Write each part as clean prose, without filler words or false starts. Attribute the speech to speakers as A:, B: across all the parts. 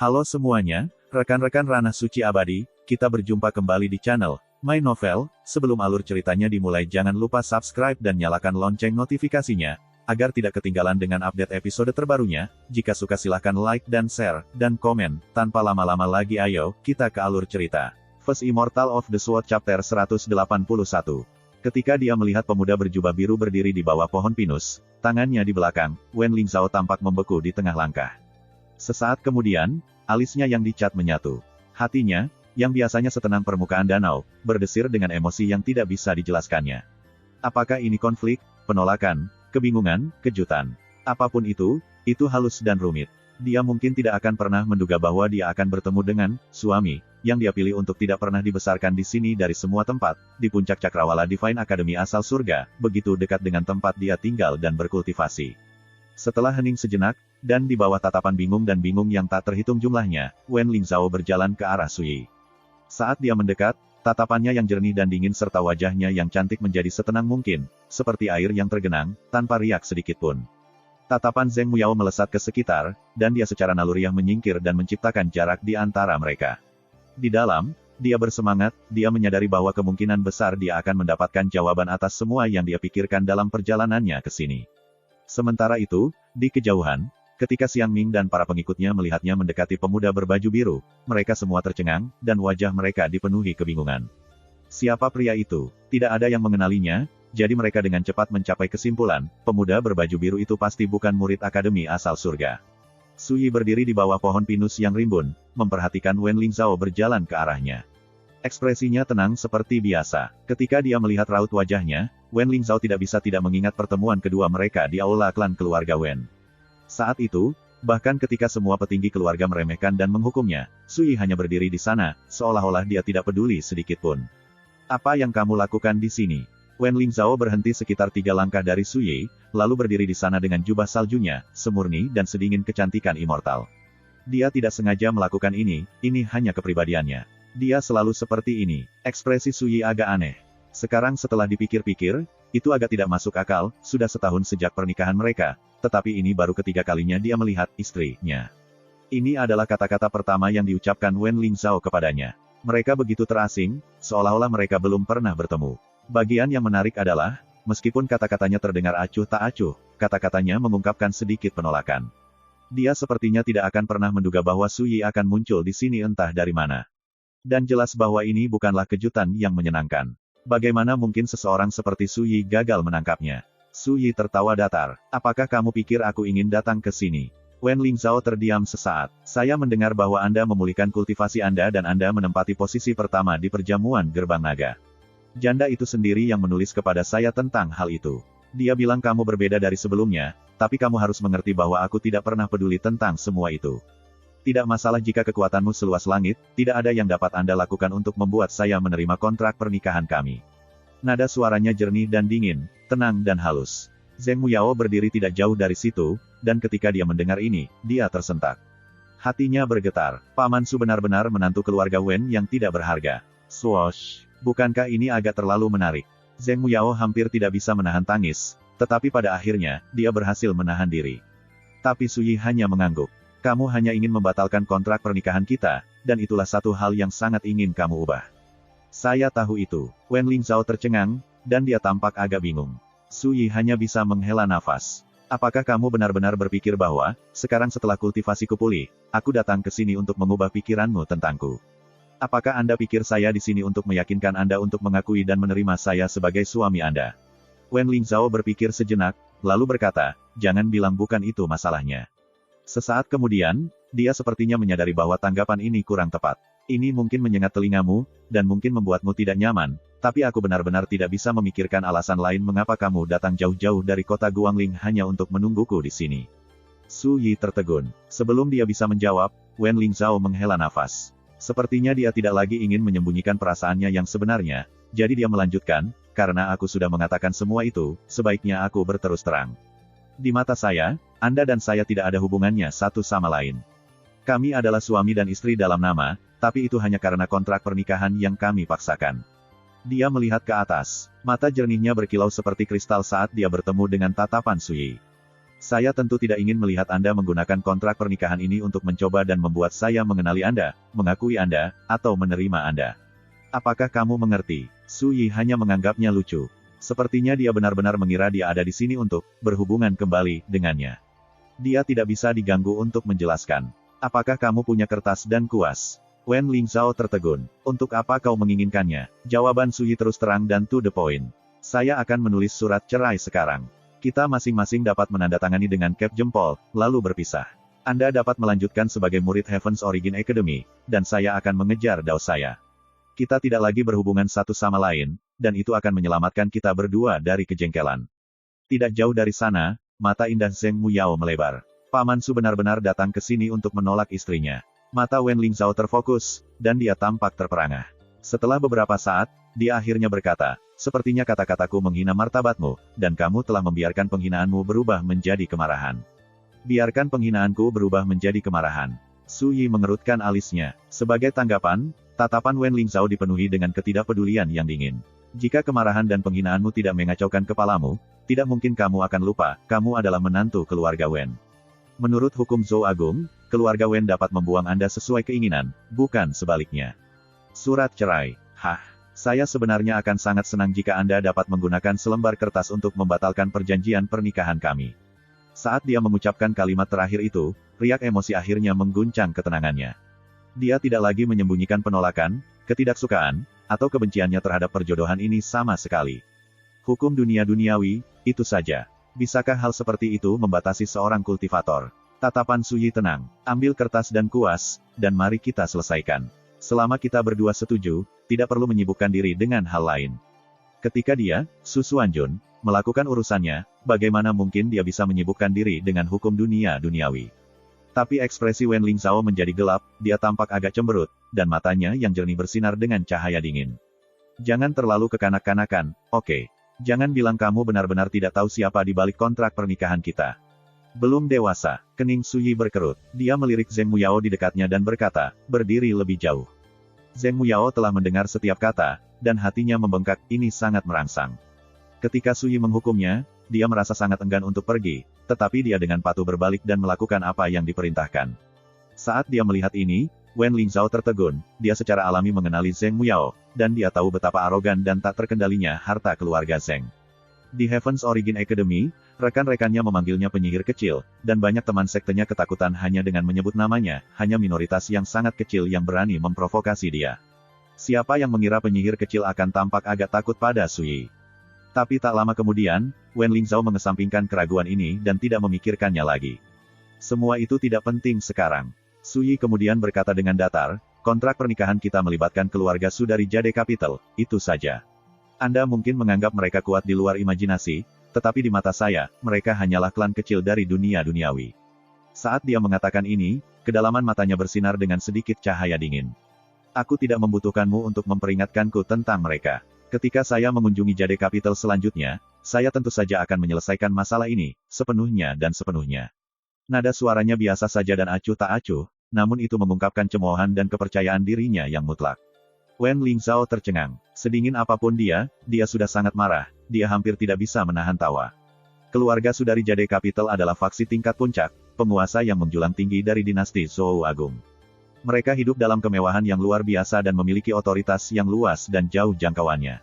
A: Halo semuanya, rekan-rekan Ranah Suci Abadi, kita berjumpa kembali di channel My Novel. Sebelum alur ceritanya dimulai, jangan lupa subscribe dan nyalakan lonceng notifikasinya, agar tidak ketinggalan dengan update episode terbarunya. Jika suka silahkan like dan share, dan komen. Tanpa lama-lama lagi ayo, kita ke alur cerita. First Immortal of the Sword Chapter 181. Ketika dia melihat pemuda berjubah biru berdiri di bawah pohon pinus, tangannya di belakang, Wen Lingzhao tampak membeku di tengah langkah. Sesaat kemudian, alisnya yang dicat menyatu. Hatinya, yang biasanya setenang permukaan danau, berdesir dengan emosi yang tidak bisa dijelaskannya. Apakah ini konflik, penolakan, kebingungan, kejutan? Apapun itu halus dan rumit. Dia mungkin tidak akan pernah menduga bahwa dia akan bertemu dengan suami yang dia pilih untuk tidak pernah dibesarkan di sini dari semua tempat, di puncak Cakrawala Divine Academy asal surga, begitu dekat dengan tempat dia tinggal dan berkultivasi. Setelah hening sejenak, dan di bawah tatapan bingung yang tak terhitung jumlahnya, Wen Lingzhao berjalan ke arah Sui. Saat dia mendekat, tatapannya yang jernih dan dingin serta wajahnya yang cantik menjadi setenang mungkin, seperti air yang tergenang, tanpa riak sedikitpun. Tatapan Zheng Muyao melesat ke sekitar, dan dia secara naluriah menyingkir dan menciptakan jarak di antara mereka. Di dalam, dia bersemangat, dia menyadari bahwa kemungkinan besar dia akan mendapatkan jawaban atas semua yang dia pikirkan dalam perjalanannya ke sini. Sementara itu, di kejauhan, ketika Xiang Ming dan para pengikutnya melihatnya mendekati pemuda berbaju biru, mereka semua tercengang, dan wajah mereka dipenuhi kebingungan. Siapa pria itu? Tidak ada yang mengenalinya, jadi mereka dengan cepat mencapai kesimpulan, pemuda berbaju biru itu pasti bukan murid akademi asal surga. Sui berdiri di bawah pohon pinus yang rimbun, memperhatikan Wen Lingzhao berjalan ke arahnya. Ekspresinya tenang seperti biasa. Ketika dia melihat raut wajahnya, Wen Lingzhao tidak bisa tidak mengingat pertemuan kedua mereka di aula klan keluarga Wen. Saat itu, bahkan ketika semua petinggi keluarga meremehkan dan menghukumnya, Sui hanya berdiri di sana, seolah-olah dia tidak peduli sedikitpun. Apa yang kamu lakukan di sini? Wen Lingzhao berhenti sekitar 3 langkah dari Sui, lalu berdiri di sana dengan jubah saljunya, semurni dan sedingin kecantikan immortal. Dia tidak sengaja melakukan ini hanya kepribadiannya. Dia selalu seperti ini. Ekspresi Sui agak aneh. Sekarang setelah dipikir-pikir, itu agak tidak masuk akal, sudah setahun sejak pernikahan mereka, tetapi ini baru ketiga kalinya dia melihat istrinya. Ini adalah kata-kata pertama yang diucapkan Wen Lingzhao kepadanya. Mereka begitu terasing, seolah-olah mereka belum pernah bertemu. Bagian yang menarik adalah, meskipun kata-katanya terdengar acuh tak acuh, kata-katanya mengungkapkan sedikit penolakan. Dia sepertinya tidak akan pernah menduga bahwa Sui akan muncul di sini entah dari mana. Dan jelas bahwa ini bukanlah kejutan yang menyenangkan. Bagaimana mungkin seseorang seperti Sui gagal menangkapnya? Sui tertawa datar. Apakah kamu pikir aku ingin datang ke sini? Wen Lingzhao terdiam sesaat. Saya mendengar bahwa Anda memulihkan kultivasi Anda dan Anda menempati posisi pertama di perjamuan Gerbang Naga. Janda itu sendiri yang menulis kepada saya tentang hal itu. Dia bilang kamu berbeda dari sebelumnya, tapi kamu harus mengerti bahwa aku tidak pernah peduli tentang semua itu. Tidak masalah jika kekuatanmu seluas langit, tidak ada yang dapat Anda lakukan untuk membuat saya menerima kontrak pernikahan kami. Nada suaranya jernih dan dingin, tenang dan halus. Zheng Muyao berdiri tidak jauh dari situ, dan ketika dia mendengar ini, dia tersentak. Hatinya bergetar. Paman Su benar-benar menantu keluarga Wen yang tidak berharga. Swoosh! Bukankah ini agak terlalu menarik? Zheng Muyao hampir tidak bisa menahan tangis, tetapi pada akhirnya, dia berhasil menahan diri. Tapi Sui hanya mengangguk. Kamu hanya ingin membatalkan kontrak pernikahan kita, dan itulah satu hal yang sangat ingin kamu ubah. Saya tahu itu. Wen Lingzhao tercengang, dan dia tampak agak bingung. Sui hanya bisa menghela nafas. Apakah kamu benar-benar berpikir bahwa, sekarang setelah kultivasiku pulih, aku datang ke sini untuk mengubah pikiranmu tentangku? Apakah Anda pikir saya di sini untuk meyakinkan Anda untuk mengakui dan menerima saya sebagai suami Anda? Wen Lingzhao berpikir sejenak, lalu berkata, jangan bilang bukan itu masalahnya. Sesaat kemudian, dia sepertinya menyadari bahwa tanggapan ini kurang tepat. Ini mungkin menyengat telingamu, dan mungkin membuatmu tidak nyaman, tapi aku benar-benar tidak bisa memikirkan alasan lain mengapa kamu datang jauh-jauh dari kota Guangling hanya untuk menungguku di sini. Su Yi tertegun. Sebelum dia bisa menjawab, Wen Lingzhao menghela nafas. Sepertinya dia tidak lagi ingin menyembunyikan perasaannya yang sebenarnya, jadi dia melanjutkan, karena aku sudah mengatakan semua itu, sebaiknya aku berterus terang. Di mata saya, Anda dan saya tidak ada hubungannya satu sama lain. Kami adalah suami dan istri dalam nama, tapi itu hanya karena kontrak pernikahan yang kami paksakan. Dia melihat ke atas. Mata jernihnya berkilau seperti kristal saat dia bertemu dengan tatapan Sui. Saya tentu tidak ingin melihat Anda menggunakan kontrak pernikahan ini untuk mencoba dan membuat saya mengenali Anda, mengakui Anda, atau menerima Anda. Apakah kamu mengerti? Su Yi hanya menganggapnya lucu. Sepertinya dia benar-benar mengira dia ada di sini untuk berhubungan kembali dengannya. Dia tidak bisa diganggu untuk menjelaskan. Apakah kamu punya kertas dan kuas? Wen Lingzhao tertegun. Untuk apa kau menginginkannya? Jawaban Su Yi terus terang dan to the point. Saya akan menulis surat cerai sekarang. Kita masing-masing dapat menandatangani dengan cap jempol, lalu berpisah. Anda dapat melanjutkan sebagai murid Heaven's Origin Academy, dan saya akan mengejar Dao saya. Kita tidak lagi berhubungan satu sama lain, dan itu akan menyelamatkan kita berdua dari kejengkelan. Tidak jauh dari sana, mata indah Zheng Muyao melebar. Paman Su benar-benar datang ke sini untuk menolak istrinya. Mata Wen Lingzhao terfokus, dan dia tampak terperangah. Setelah beberapa saat, dia akhirnya berkata, sepertinya kata-kataku menghina martabatmu, dan kamu telah membiarkan penghinaanmu berubah menjadi kemarahan. Biarkan penghinaanku berubah menjadi kemarahan. Su Yi mengerutkan alisnya. Sebagai tanggapan, tatapan Wen Lingzhao dipenuhi dengan ketidakpedulian yang dingin. Jika kemarahan dan penghinaanmu tidak mengacaukan kepalamu, tidak mungkin kamu akan lupa, kamu adalah menantu keluarga Wen. Menurut hukum Zhou Agung, keluarga Wen dapat membuang Anda sesuai keinginan, bukan sebaliknya. Surat cerai. Hah? Saya sebenarnya akan sangat senang jika Anda dapat menggunakan selembar kertas untuk membatalkan perjanjian pernikahan kami. Saat dia mengucapkan kalimat terakhir itu, riak emosi akhirnya mengguncang ketenangannya. Dia tidak lagi menyembunyikan penolakan, ketidaksukaan, atau kebenciannya terhadap perjodohan ini sama sekali. Hukum dunia duniawi, itu saja. Bisakah hal seperti itu membatasi seorang kultivator? Tatapan Su Yi tenang. Ambil kertas dan kuas, dan mari kita selesaikan. Selama kita berdua setuju, tidak perlu menyibukkan diri dengan hal lain. Ketika dia, Su Xuanjun, melakukan urusannya, bagaimana mungkin dia bisa menyibukkan diri dengan hukum dunia duniawi? Tapi ekspresi Wen Lingzhao menjadi gelap, dia tampak agak cemberut, dan matanya yang jernih bersinar dengan cahaya dingin. Jangan terlalu kekanak-kanakan, oke? Jangan bilang kamu benar-benar tidak tahu siapa di balik kontrak pernikahan kita. Belum dewasa, kening Su Yi berkerut. Dia melirik Zheng Muyao di dekatnya dan berkata, berdiri lebih jauh. Zheng Muyao telah mendengar setiap kata, dan hatinya membengkak, ini sangat merangsang. Ketika Su Yi menghukumnya, dia merasa sangat enggan untuk pergi, tetapi dia dengan patuh berbalik dan melakukan apa yang diperintahkan. Saat dia melihat ini, Wen Lingzhao tertegun, dia secara alami mengenali Zheng Muyao, dan dia tahu betapa arogan dan tak terkendalinya harta keluarga Zheng. Di Heaven's Origin Academy, rekan-rekannya memanggilnya penyihir kecil, dan banyak teman sektenya ketakutan hanya dengan menyebut namanya, hanya minoritas yang sangat kecil yang berani memprovokasi dia. Siapa yang mengira penyihir kecil akan tampak agak takut pada Su Yi? Tapi tak lama kemudian, Wen Lingzhao mengesampingkan keraguan ini dan tidak memikirkannya lagi. Semua itu tidak penting sekarang. Su Yi kemudian berkata dengan datar, kontrak pernikahan kita melibatkan keluarga Su dari Jade Capital, itu saja. Anda mungkin menganggap mereka kuat di luar imajinasi, tetapi di mata saya, mereka hanyalah klan kecil dari dunia duniawi. Saat dia mengatakan ini, kedalaman matanya bersinar dengan sedikit cahaya dingin. Aku tidak membutuhkanmu untuk memperingatkanku tentang mereka. Ketika saya mengunjungi Jade Capital selanjutnya, saya tentu saja akan menyelesaikan masalah ini, sepenuhnya dan sepenuhnya. Nada suaranya biasa saja dan acuh tak acuh, namun itu mengungkapkan cemoohan dan kepercayaan dirinya yang mutlak. Wen Lingzhao tercengang. Sedingin apapun dia sudah sangat marah, dia hampir tidak bisa menahan tawa. Keluarga Su dari Jade Capital adalah faksi tingkat puncak, penguasa yang menjulang tinggi dari dinasti Zhou Agung. Mereka hidup dalam kemewahan yang luar biasa dan memiliki otoritas yang luas dan jauh jangkauannya.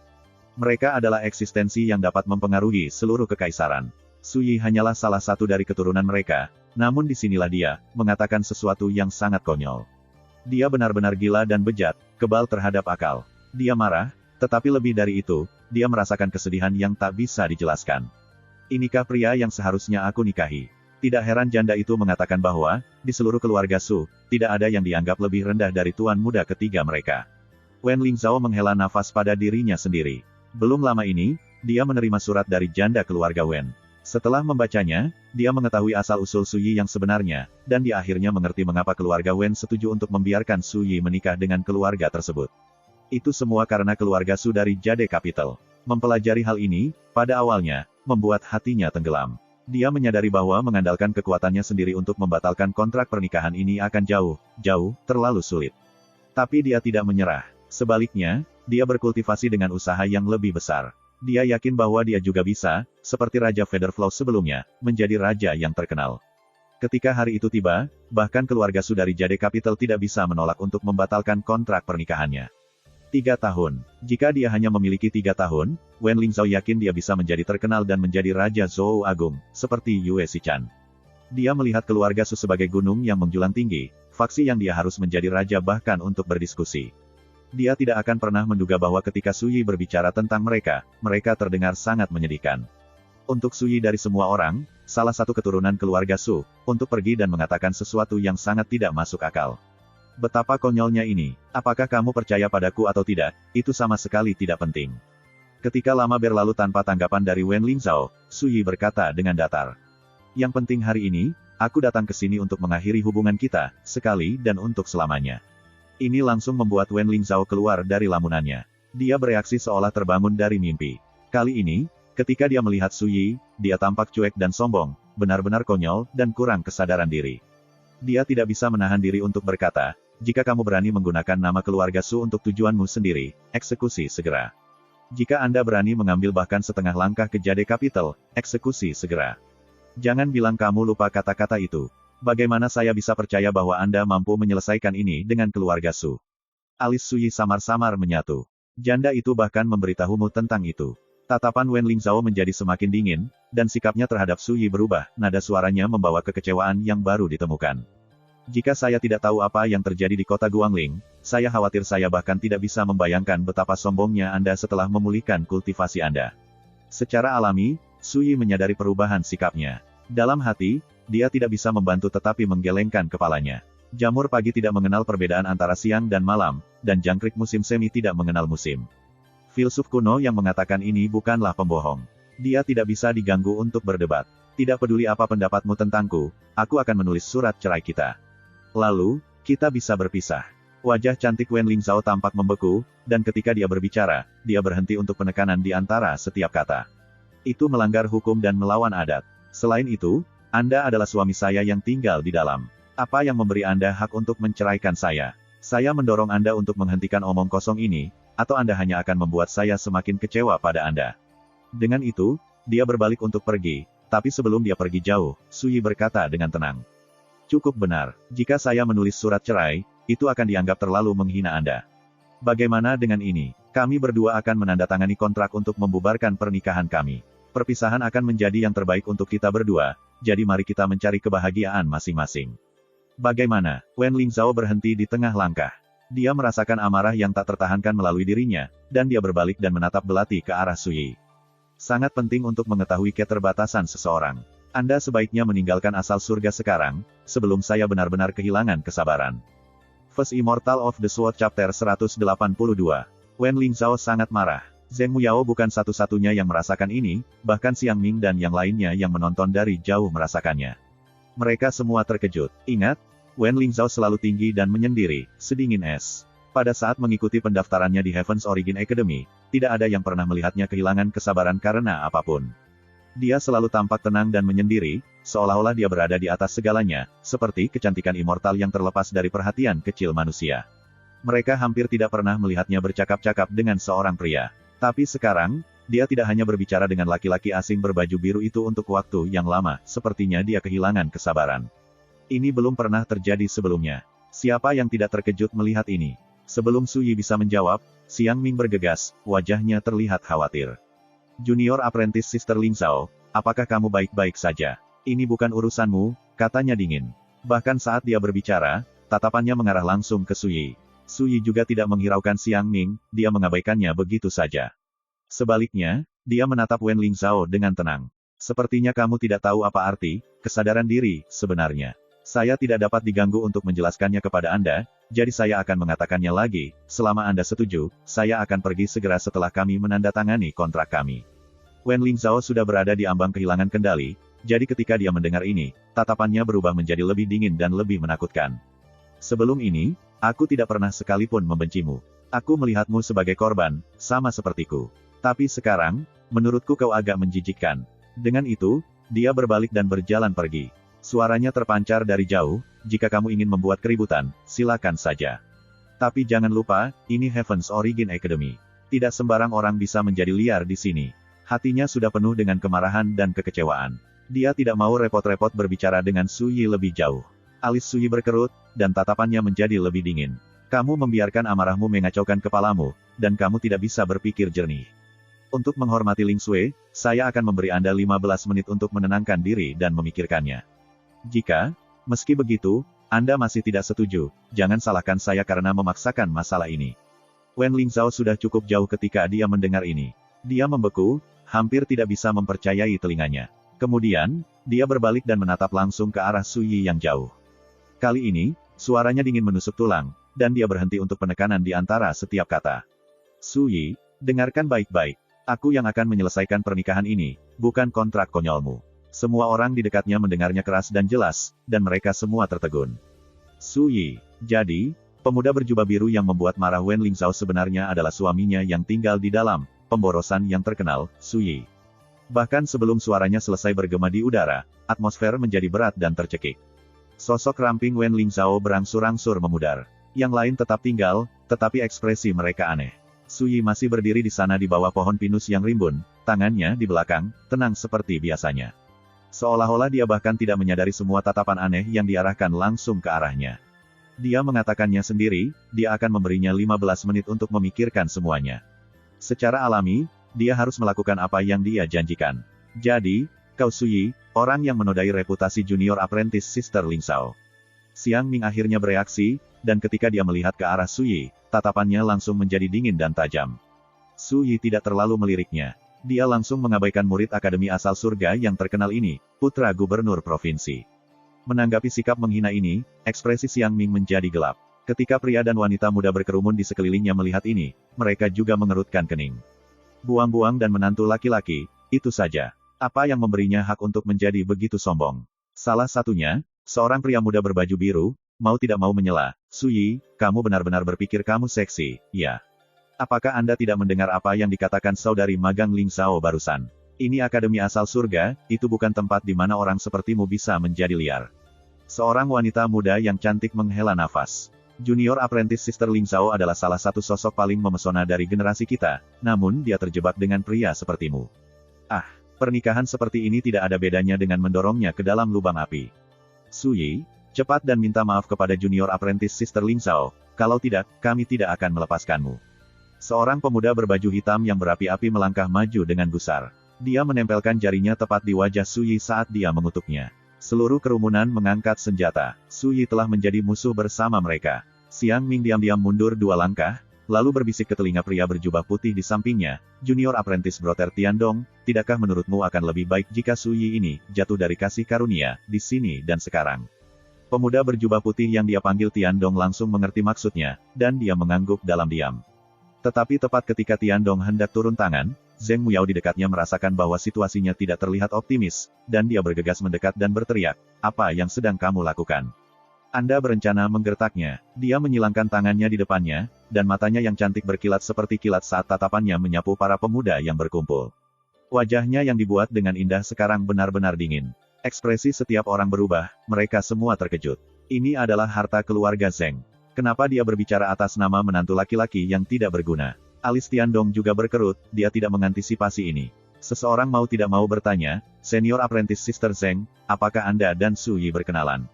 A: Mereka adalah eksistensi yang dapat mempengaruhi seluruh kekaisaran. Su Yi hanyalah salah satu dari keturunan mereka, namun disinilah dia, mengatakan sesuatu yang sangat konyol. Dia benar-benar gila dan bejat, kebal terhadap akal. Dia marah, tetapi lebih dari itu, dia merasakan kesedihan yang tak bisa dijelaskan. Inikah pria yang seharusnya aku nikahi? Tidak heran janda itu mengatakan bahwa, di seluruh keluarga Su, tidak ada yang dianggap lebih rendah dari tuan muda ketiga mereka. Wen Lingzhao menghela nafas pada dirinya sendiri. Belum lama ini, dia menerima surat dari janda keluarga Wen. Setelah membacanya, dia mengetahui asal-usul Su Yi yang sebenarnya, dan dia akhirnya mengerti mengapa keluarga Wen setuju untuk membiarkan Su Yi menikah dengan keluarga tersebut. Itu semua karena keluarga Su dari Jade Capital. Mempelajari hal ini, pada awalnya, membuat hatinya tenggelam. Dia menyadari bahwa mengandalkan kekuatannya sendiri untuk membatalkan kontrak pernikahan ini akan jauh terlalu sulit. Tapi dia tidak menyerah. Sebaliknya, dia berkultivasi dengan usaha yang lebih besar. Dia yakin bahwa dia juga bisa, seperti Raja Featherflow sebelumnya, menjadi raja yang terkenal. Ketika hari itu tiba, bahkan keluarga Su dari Jade Capital tidak bisa menolak untuk membatalkan kontrak pernikahannya. 3 tahun. Jika dia hanya memiliki 3 tahun, Wen Lingzhao yakin dia bisa menjadi terkenal dan menjadi Raja Zhou Agung, seperti Yue Xichan. Dia melihat keluarga Su sebagai gunung yang menjulang tinggi, faksi yang dia harus menjadi raja bahkan untuk berdiskusi. Dia tidak akan pernah menduga bahwa ketika Su Yi berbicara tentang mereka, mereka terdengar sangat menyedihkan. Untuk Su Yi dari semua orang, salah satu keturunan keluarga Su, untuk pergi dan mengatakan sesuatu yang sangat tidak masuk akal. Betapa konyolnya ini, apakah kamu percaya padaku atau tidak, itu sama sekali tidak penting. Ketika lama berlalu tanpa tanggapan dari Wen Lingzhao, Su Yi berkata dengan datar. Yang penting hari ini, aku datang ke sini untuk mengakhiri hubungan kita, sekali dan untuk selamanya. Ini langsung membuat Wen Lingzhao keluar dari lamunannya. Dia bereaksi seolah terbangun dari mimpi. Kali ini, ketika dia melihat Su Yi, dia tampak cuek dan sombong, benar-benar konyol dan kurang kesadaran diri. Dia tidak bisa menahan diri untuk berkata, jika kamu berani menggunakan nama keluarga Su untuk tujuanmu sendiri, eksekusi segera. Jika Anda berani mengambil bahkan setengah langkah ke Jade Capital, eksekusi segera. Jangan bilang kamu lupa kata-kata itu. Bagaimana saya bisa percaya bahwa Anda mampu menyelesaikan ini dengan keluarga Su? Alis Su Yi samar-samar menyatu. Janda itu bahkan memberitahumu tentang itu. Tatapan Wen Lingzhao menjadi semakin dingin, dan sikapnya terhadap Su Yi berubah, nada suaranya membawa kekecewaan yang baru ditemukan. Jika saya tidak tahu apa yang terjadi di kota Guangling, saya khawatir saya bahkan tidak bisa membayangkan betapa sombongnya Anda setelah memulihkan kultivasi Anda. Secara alami, Su Yi menyadari perubahan sikapnya. Dalam hati, dia tidak bisa membantu tetapi menggelengkan kepalanya. Jamur pagi tidak mengenal perbedaan antara siang dan malam, dan jangkrik musim semi tidak mengenal musim. Filsuf kuno yang mengatakan ini bukanlah pembohong. Dia tidak bisa diganggu untuk berdebat. Tidak peduli apa pendapatmu tentangku, aku akan menulis surat cerai kita. Lalu, kita bisa berpisah. Wajah cantik Wen Lingzhao tampak membeku, dan ketika dia berbicara, dia berhenti untuk penekanan di antara setiap kata. Itu melanggar hukum dan melawan adat. Selain itu, Anda adalah suami saya yang tinggal di dalam. Apa yang memberi Anda hak untuk menceraikan saya? Saya mendorong Anda untuk menghentikan omong kosong ini, atau Anda hanya akan membuat saya semakin kecewa pada Anda. Dengan itu, dia berbalik untuk pergi, tapi sebelum dia pergi jauh, Su Yi berkata dengan tenang. Cukup benar, jika saya menulis surat cerai, itu akan dianggap terlalu menghina Anda. Bagaimana dengan ini? Kami berdua akan menandatangani kontrak untuk membubarkan pernikahan kami. Perpisahan akan menjadi yang terbaik untuk kita berdua, jadi mari kita mencari kebahagiaan masing-masing. Bagaimana? Wen Lingzhao berhenti di tengah langkah. Dia merasakan amarah yang tak tertahankan melalui dirinya, dan dia berbalik dan menatap belati ke arah Su Yi. Sangat penting untuk mengetahui keterbatasan seseorang. Anda sebaiknya meninggalkan asal surga sekarang, sebelum saya benar-benar kehilangan kesabaran. First Immortal of the Sword Chapter 182. Wen Lingzhao sangat marah. Zheng Muyao bukan satu-satunya yang merasakan ini, bahkan Xiang Ming dan yang lainnya yang menonton dari jauh merasakannya. Mereka semua terkejut. Ingat, Wen Lingzhao selalu tinggi dan menyendiri, sedingin es. Pada saat mengikuti pendaftarannya di Heaven's Origin Academy, tidak ada yang pernah melihatnya kehilangan kesabaran karena apapun. Dia selalu tampak tenang dan menyendiri, seolah-olah dia berada di atas segalanya, seperti kecantikan immortal yang terlepas dari perhatian kecil manusia. Mereka hampir tidak pernah melihatnya bercakap-cakap dengan seorang pria. Tapi sekarang, dia tidak hanya berbicara dengan laki-laki asing berbaju biru itu untuk waktu yang lama, sepertinya dia kehilangan kesabaran. Ini belum pernah terjadi sebelumnya. Siapa yang tidak terkejut melihat ini? Sebelum Su Yi bisa menjawab, Xiang Ming bergegas, wajahnya terlihat khawatir. Junior Apprentice Sister Lingzhao, apakah kamu baik-baik saja? Ini bukan urusanmu, katanya dingin. Bahkan saat dia berbicara, tatapannya mengarah langsung ke Su Yi. Su Yi juga tidak menghiraukan Xiang Ming, dia mengabaikannya begitu saja. Sebaliknya, dia menatap Wen Lingzhao dengan tenang. Sepertinya kamu tidak tahu apa arti kesadaran diri sebenarnya. Saya tidak dapat diganggu untuk menjelaskannya kepada Anda, jadi saya akan mengatakannya lagi, selama Anda setuju, saya akan pergi segera setelah kami menandatangani kontrak kami. Wen Lingzhao sudah berada di ambang kehilangan kendali, jadi ketika dia mendengar ini, tatapannya berubah menjadi lebih dingin dan lebih menakutkan. Sebelum ini, aku tidak pernah sekalipun membencimu. Aku melihatmu sebagai korban, sama sepertiku. Tapi sekarang, menurutku kau agak menjijikkan. Dengan itu, dia berbalik dan berjalan pergi. Suaranya terpancar dari jauh, jika kamu ingin membuat keributan, silakan saja. Tapi jangan lupa, ini Heaven's Origin Academy. Tidak sembarang orang bisa menjadi liar di sini. Hatinya sudah penuh dengan kemarahan dan kekecewaan. Dia tidak mau repot-repot berbicara dengan Su Yi lebih jauh. Alis Su Yi berkerut, dan tatapannya menjadi lebih dingin. Kamu membiarkan amarahmu mengacaukan kepalamu, dan kamu tidak bisa berpikir jernih. Untuk menghormati Ling Sui, saya akan memberi Anda 15 menit untuk menenangkan diri dan memikirkannya. Jika, meski begitu, Anda masih tidak setuju, jangan salahkan saya karena memaksakan masalah ini. Wen Lingzhao sudah cukup jauh ketika dia mendengar ini. Dia membeku, hampir tidak bisa mempercayai telinganya. Kemudian, dia berbalik dan menatap langsung ke arah Su Yi yang jauh. Kali ini, suaranya dingin menusuk tulang, dan dia berhenti untuk penekanan di antara setiap kata. Su Yi, dengarkan baik-baik. Aku yang akan menyelesaikan pernikahan ini, bukan kontrak konyolmu. Semua orang di dekatnya mendengarnya keras dan jelas, dan mereka semua tertegun. Su Yi, jadi, pemuda berjubah biru yang membuat marah Wen Lingzhao sebenarnya adalah suaminya yang tinggal di dalam pemborosan yang terkenal, Su Yi. Bahkan sebelum suaranya selesai bergema di udara, atmosfer menjadi berat dan tercekik. Sosok ramping Wen Lingzhao berangsur-angsur memudar. Yang lain tetap tinggal, tetapi ekspresi mereka aneh. Su Yi masih berdiri di sana di bawah pohon pinus yang rimbun, tangannya di belakang, tenang seperti biasanya. Seolah-olah dia bahkan tidak menyadari semua tatapan aneh yang diarahkan langsung ke arahnya. Dia mengatakannya sendiri, dia akan memberinya 15 menit untuk memikirkan semuanya. Secara alami, dia harus melakukan apa yang dia janjikan. Jadi, kau Su Yi, orang yang menodai reputasi junior apprentice Sister Lingzhao. Xiang Ming akhirnya bereaksi, dan ketika dia melihat ke arah Su Yi, tatapannya langsung menjadi dingin dan tajam. Su Yi tidak terlalu meliriknya. Dia langsung mengabaikan murid Akademi Asal Surga yang terkenal ini, putra gubernur provinsi. Menanggapi sikap menghina ini, ekspresi Xiang Ming menjadi gelap. Ketika pria dan wanita muda berkerumun di sekelilingnya melihat ini, mereka juga mengerutkan kening. Buang-buang dan menantu laki-laki, itu saja. Apa yang memberinya hak untuk menjadi begitu sombong? Salah satunya, seorang pria muda berbaju biru, mau tidak mau menyela, Su Yi, kamu benar-benar berpikir kamu seksi, ya. Apakah Anda tidak mendengar apa yang dikatakan saudari magang Lingzhao barusan? Ini Akademi Asal Surga, itu bukan tempat di mana orang sepertimu bisa menjadi liar. Seorang wanita muda yang cantik menghela nafas. Junior Apprentice Sister Lingzhao adalah salah satu sosok paling memesona dari generasi kita, namun dia terjebak dengan pria sepertimu. Ah, pernikahan seperti ini tidak ada bedanya dengan mendorongnya ke dalam lubang api. Su Yi, cepat dan minta maaf kepada Junior Apprentice Sister Lingzhao, kalau tidak, kami tidak akan melepaskanmu. Seorang pemuda berbaju hitam yang berapi-api melangkah maju dengan gusar. Dia menempelkan jarinya tepat di wajah Su Yi saat dia mengutuknya. Seluruh kerumunan mengangkat senjata. Su Yi telah menjadi musuh bersama mereka. Xiang Ming diam-diam mundur 2 langkah, lalu berbisik ke telinga pria berjubah putih di sampingnya, Junior Apprentice Brother Tiandong, tidakkah menurutmu akan lebih baik jika Su Yi ini jatuh dari kasih karunia, di sini dan sekarang? Pemuda berjubah putih yang dia panggil Tiandong langsung mengerti maksudnya, dan dia mengangguk dalam diam. Tetapi tepat ketika Tiandong hendak turun tangan, Zheng Muyao di dekatnya merasakan bahwa situasinya tidak terlihat optimis, dan dia bergegas mendekat dan berteriak, apa yang sedang kamu lakukan? Anda berencana menggertaknya. Dia menyilangkan tangannya di depannya, dan matanya yang cantik berkilat seperti kilat saat tatapannya menyapu para pemuda yang berkumpul. Wajahnya yang dibuat dengan indah sekarang benar-benar dingin. Ekspresi setiap orang berubah, mereka semua terkejut. Ini adalah harta keluarga Zheng. Kenapa dia berbicara atas nama menantu laki-laki yang tidak berguna? Alis Tiandong juga berkerut, dia tidak mengantisipasi ini. Seseorang mau tidak mau bertanya, Senior Apprentice Sister Zheng, apakah Anda dan Su Yi berkenalan?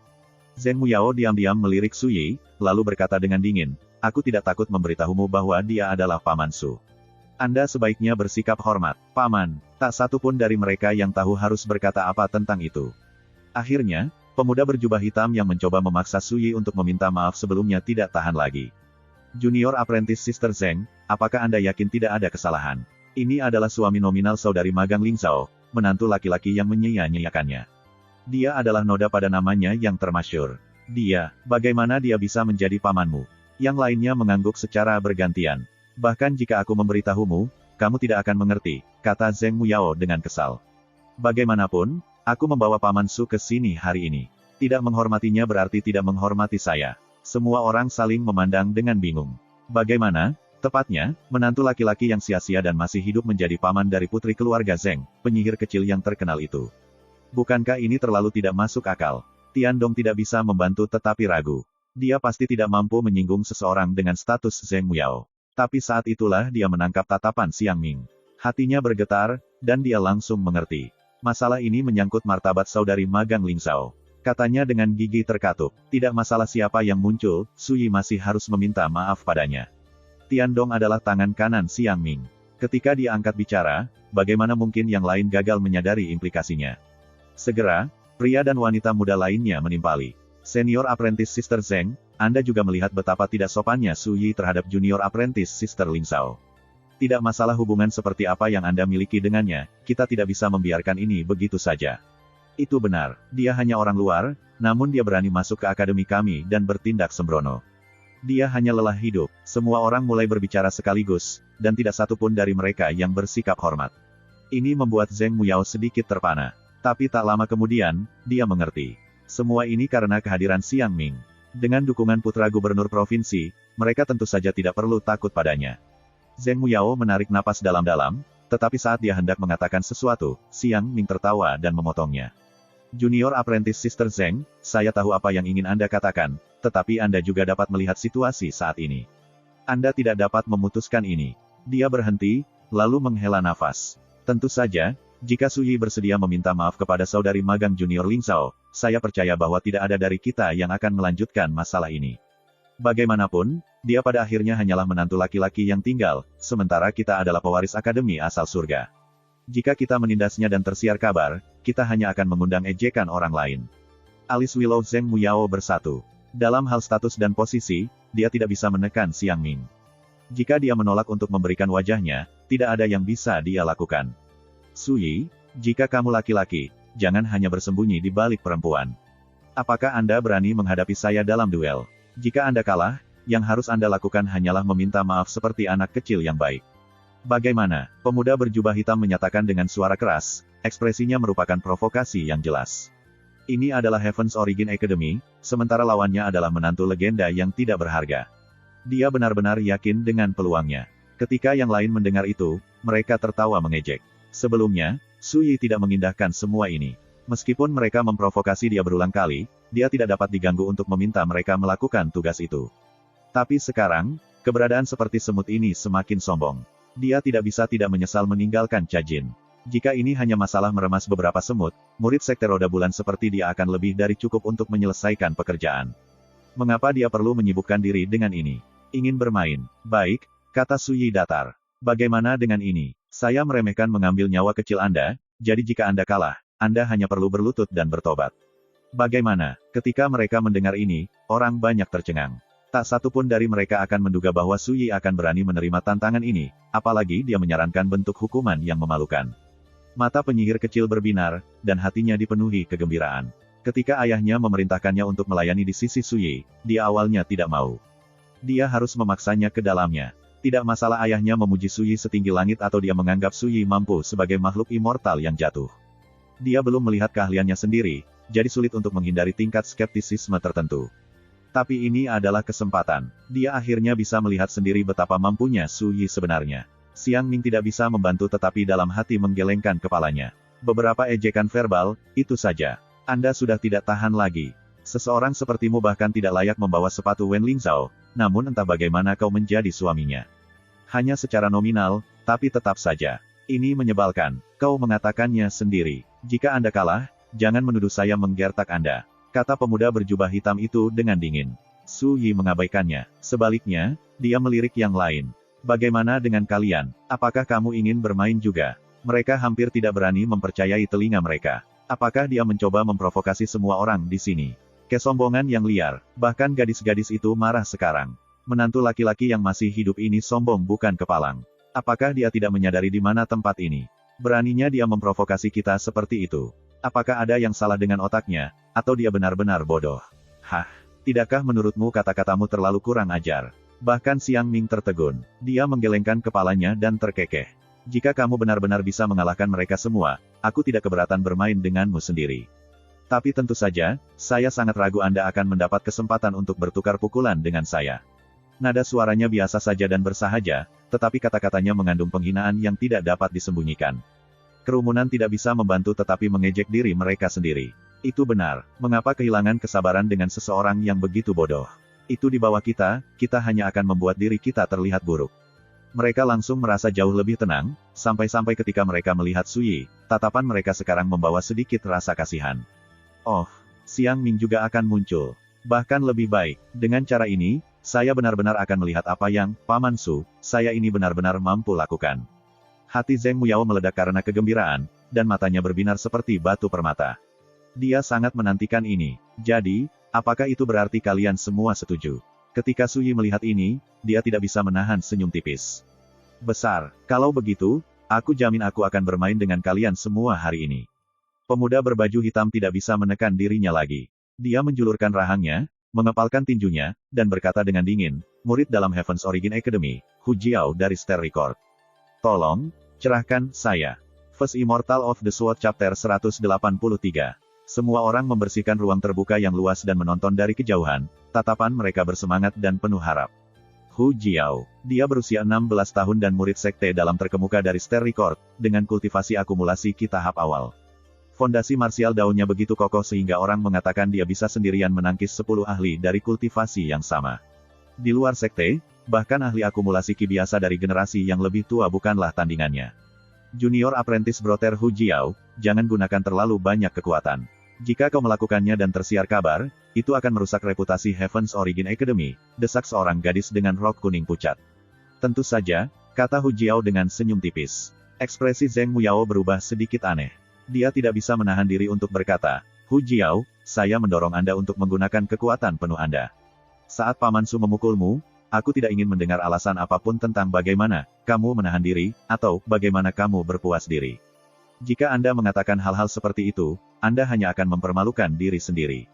A: Zheng Muyao diam-diam melirik Su Yi, lalu berkata dengan dingin, aku tidak takut memberitahumu bahwa dia adalah Paman Su. Anda sebaiknya bersikap hormat, Paman. Tak satu pun dari mereka yang tahu harus berkata apa tentang itu. Akhirnya, pemuda berjubah hitam yang mencoba memaksa Su Yi untuk meminta maaf sebelumnya tidak tahan lagi. Junior Apprentice Sister Zheng, apakah Anda yakin tidak ada kesalahan? Ini adalah suami nominal saudari magang Lingzhao, menantu laki-laki yang menyia-nyiakannya. Dia adalah noda pada namanya yang termasyur. Dia, bagaimana dia bisa menjadi pamanmu? Yang lainnya mengangguk secara bergantian. Bahkan jika aku memberitahumu, kamu tidak akan mengerti, kata Zheng Muyao dengan kesal. Bagaimanapun, aku membawa Paman Su ke sini hari ini. Tidak menghormatinya berarti tidak menghormati saya. Semua orang saling memandang dengan bingung. Bagaimana, tepatnya, menantu laki-laki yang sia-sia dan masih hidup menjadi paman dari putri keluarga Zheng, penyihir kecil yang terkenal itu. Bukankah ini terlalu tidak masuk akal? Tiandong tidak bisa membantu tetapi ragu. Dia pasti tidak mampu menyinggung seseorang dengan status Zheng Muyao. Tapi saat itulah dia menangkap tatapan Xiang Ming. Hatinya bergetar, dan dia langsung mengerti. Masalah ini menyangkut martabat saudari magang Ling Zhao. Katanya dengan gigi terkatup, tidak masalah siapa yang muncul, Su Yi masih harus meminta maaf padanya. Tiandong adalah tangan kanan Xiang Ming. Ketika dia angkat bicara, bagaimana mungkin yang lain gagal menyadari implikasinya. Segera, pria dan wanita muda lainnya menimpali. Senior Apprentice Sister Zheng, Anda juga melihat betapa tidak sopannya Su Yi terhadap Junior Apprentice Sister Ling Zhao. Tidak masalah hubungan seperti apa yang Anda miliki dengannya, kita tidak bisa membiarkan ini begitu saja. Itu benar, dia hanya orang luar, namun dia berani masuk ke akademi kami dan bertindak sembrono. Dia hanya lelah hidup, semua orang mulai berbicara sekaligus, dan tidak satu pun dari mereka yang bersikap hormat. Ini membuat Zheng Muyao sedikit terpana. Tapi tak lama kemudian, dia mengerti. Semua ini karena kehadiran Xiang Ming. Dengan dukungan putra gubernur provinsi, mereka tentu saja tidak perlu takut padanya. Zheng Muyao menarik napas dalam-dalam, tetapi saat dia hendak mengatakan sesuatu, Xiang Ming tertawa dan memotongnya. Junior Apprentice Sister Zheng, saya tahu apa yang ingin Anda katakan, tetapi Anda juga dapat melihat situasi saat ini. Anda tidak dapat memutuskan ini. Dia berhenti, lalu menghela nafas. Tentu saja, jika Su Yi bersedia meminta maaf kepada saudari magang Junior Ling Zhao, saya percaya bahwa tidak ada dari kita yang akan melanjutkan masalah ini. Bagaimanapun, dia pada akhirnya hanyalah menantu laki-laki yang tinggal, sementara kita adalah pewaris akademi asal surga. Jika kita menindasnya dan tersiar kabar, kita hanya akan mengundang ejekan orang lain. Alis Willow Zheng Muyao bersatu. Dalam hal status dan posisi, dia tidak bisa menekan Xiang Ming. Jika dia menolak untuk memberikan wajahnya, tidak ada yang bisa dia lakukan. Su Yi, jika kamu laki-laki, jangan hanya bersembunyi di balik perempuan. Apakah Anda berani menghadapi saya dalam duel? Jika Anda kalah, yang harus Anda lakukan hanyalah meminta maaf seperti anak kecil yang baik. Bagaimana? Pemuda berjubah hitam menyatakan dengan suara keras, ekspresinya merupakan provokasi yang jelas. Ini adalah Heaven's Origin Academy, sementara lawannya adalah menantu legenda yang tidak berharga. Dia benar-benar yakin dengan peluangnya. Ketika yang lain mendengar itu, mereka tertawa mengejek. Sebelumnya, Su Yi tidak mengindahkan semua ini. Meskipun mereka memprovokasi dia berulang kali, dia tidak dapat diganggu untuk meminta mereka melakukan tugas itu. Tapi sekarang, keberadaan seperti semut ini semakin sombong. Dia tidak bisa tidak menyesal meninggalkan Cajin. Jika ini hanya masalah meremas beberapa semut, murid sekte roda bulan seperti dia akan lebih dari cukup untuk menyelesaikan pekerjaan. Mengapa dia perlu menyibukkan diri dengan ini? Ingin bermain. Baik, kata Su Yi datar. Bagaimana dengan ini? Saya meremehkan mengambil nyawa kecil Anda, jadi jika Anda kalah, Anda hanya perlu berlutut dan bertobat. Bagaimana? Ketika mereka mendengar ini, orang banyak tercengang. Tak satu pun dari mereka akan menduga bahwa Su Yi akan berani menerima tantangan ini, apalagi dia menyarankan bentuk hukuman yang memalukan. Mata penyihir kecil berbinar, dan hatinya dipenuhi kegembiraan. Ketika ayahnya memerintahkannya untuk melayani di sisi Su Yi, dia awalnya tidak mau. Dia harus memaksanya ke dalamnya. Tidak masalah ayahnya memuji Su Yi setinggi langit atau dia menganggap Su Yi mampu sebagai makhluk immortal yang jatuh. Dia belum melihat keahliannya sendiri, jadi sulit untuk menghindari tingkat skeptisisme tertentu. Tapi ini adalah kesempatan. Dia akhirnya bisa melihat sendiri betapa mampunya Su Yi sebenarnya. Xiang Ming tidak bisa membantu tetapi dalam hati menggelengkan kepalanya. Beberapa ejekan verbal, itu saja. Anda sudah tidak tahan lagi. Seseorang sepertimu bahkan tidak layak membawa sepatu Wen Ling Zhao, namun entah bagaimana kau menjadi suaminya. Hanya secara nominal, tapi tetap saja. Ini menyebalkan. Kau mengatakannya sendiri. Jika Anda kalah, jangan menuduh saya menggertak Anda, kata pemuda berjubah hitam itu dengan dingin. Su Yi mengabaikannya. Sebaliknya, dia melirik yang lain. Bagaimana dengan kalian? Apakah kamu ingin bermain juga? Mereka hampir tidak berani mempercayai telinga mereka. Apakah dia mencoba memprovokasi semua orang di sini? Kesombongan yang liar. Bahkan gadis-gadis itu marah sekarang. Menantu laki-laki yang masih hidup ini sombong bukan kepalang. Apakah dia tidak menyadari di mana tempat ini? Beraninya dia memprovokasi kita seperti itu. Apakah ada yang salah dengan otaknya, atau dia benar-benar bodoh? Hah? Tidakkah menurutmu kata-katamu terlalu kurang ajar? Bahkan Xiang Ming tertegun. Dia menggelengkan kepalanya dan terkekeh. Jika kamu benar-benar bisa mengalahkan mereka semua, aku tidak keberatan bermain denganmu sendiri. Tapi tentu saja, saya sangat ragu Anda akan mendapat kesempatan untuk bertukar pukulan dengan saya. Nada suaranya biasa saja dan bersahaja, tetapi kata-katanya mengandung penghinaan yang tidak dapat disembunyikan. Kerumunan tidak bisa membantu tetapi mengejek diri mereka sendiri. Itu benar, mengapa kehilangan kesabaran dengan seseorang yang begitu bodoh? Itu di bawah kita hanya akan membuat diri kita terlihat buruk. Mereka langsung merasa jauh lebih tenang, sampai-sampai ketika mereka melihat Suyi, tatapan mereka sekarang membawa sedikit rasa kasihan. Oh, Xiang Ming juga akan muncul. Bahkan lebih baik, dengan cara ini, saya benar-benar akan melihat apa yang, Paman Su, saya ini benar-benar mampu lakukan. Hati Zheng Muyao meledak karena kegembiraan, dan matanya berbinar seperti batu permata. Dia sangat menantikan ini. Jadi, apakah itu berarti kalian semua setuju? Ketika Suyi melihat ini, dia tidak bisa menahan senyum tipis. Besar, kalau begitu, aku jamin aku akan bermain dengan kalian semua hari ini. Pemuda berbaju hitam tidak bisa menekan dirinya lagi. Dia menjulurkan rahangnya, mengepalkan tinjunya, dan berkata dengan dingin, murid dalam Heaven's Origin Academy, Hu Jiao dari Star Record. Tolong, cerahkan saya. First Immortal of the Sword Chapter 183. Semua orang membersihkan ruang terbuka yang luas dan menonton dari kejauhan, tatapan mereka bersemangat dan penuh harap. Hu Jiao, dia berusia 16 tahun dan murid sekte dalam terkemuka dari Star Record, dengan kultivasi akumulasi ki tahap awal. Fondasi marsial daunnya begitu kokoh sehingga orang mengatakan dia bisa sendirian menangkis 10 ahli dari kultivasi yang sama. Di luar sekte, bahkan ahli akumulasi ki biasa dari generasi yang lebih tua bukanlah tandingannya. Junior Apprentice Brother Hu Jiao, jangan gunakan terlalu banyak kekuatan. Jika kau melakukannya dan tersiar kabar, itu akan merusak reputasi Heaven's Origin Academy, desak seorang gadis dengan rok kuning pucat. Tentu saja, kata Hu Jiao dengan senyum tipis. Ekspresi Zheng Muyao berubah sedikit aneh. Dia tidak bisa menahan diri untuk berkata, Hu Jiao, saya mendorong Anda untuk menggunakan kekuatan penuh Anda. Saat Paman Su memukulmu, aku tidak ingin mendengar alasan apapun tentang bagaimana kamu menahan diri, atau bagaimana kamu berpuas diri. Jika Anda mengatakan hal-hal seperti itu, Anda hanya akan mempermalukan diri sendiri.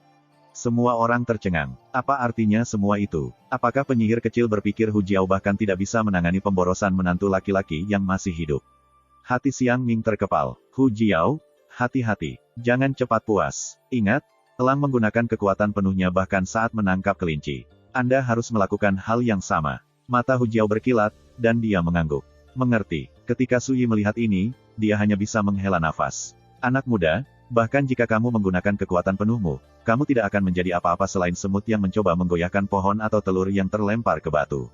A: Semua orang tercengang. Apa artinya semua itu? Apakah penyihir kecil berpikir Hu Jiao bahkan tidak bisa menangani pemborosan menantu laki-laki yang masih hidup? Hati Xiang Ming terkepal. Hu Jiao, hati-hati. Jangan cepat puas. Ingat, elang menggunakan kekuatan penuhnya bahkan saat menangkap kelinci. Anda harus melakukan hal yang sama. Mata Hu Jiao berkilat, dan dia mengangguk. Mengerti. Ketika Suyi melihat ini, dia hanya bisa menghela nafas. Anak muda, bahkan jika kamu menggunakan kekuatan penuhmu, kamu tidak akan menjadi apa-apa selain semut yang mencoba menggoyahkan pohon atau telur yang terlempar ke batu.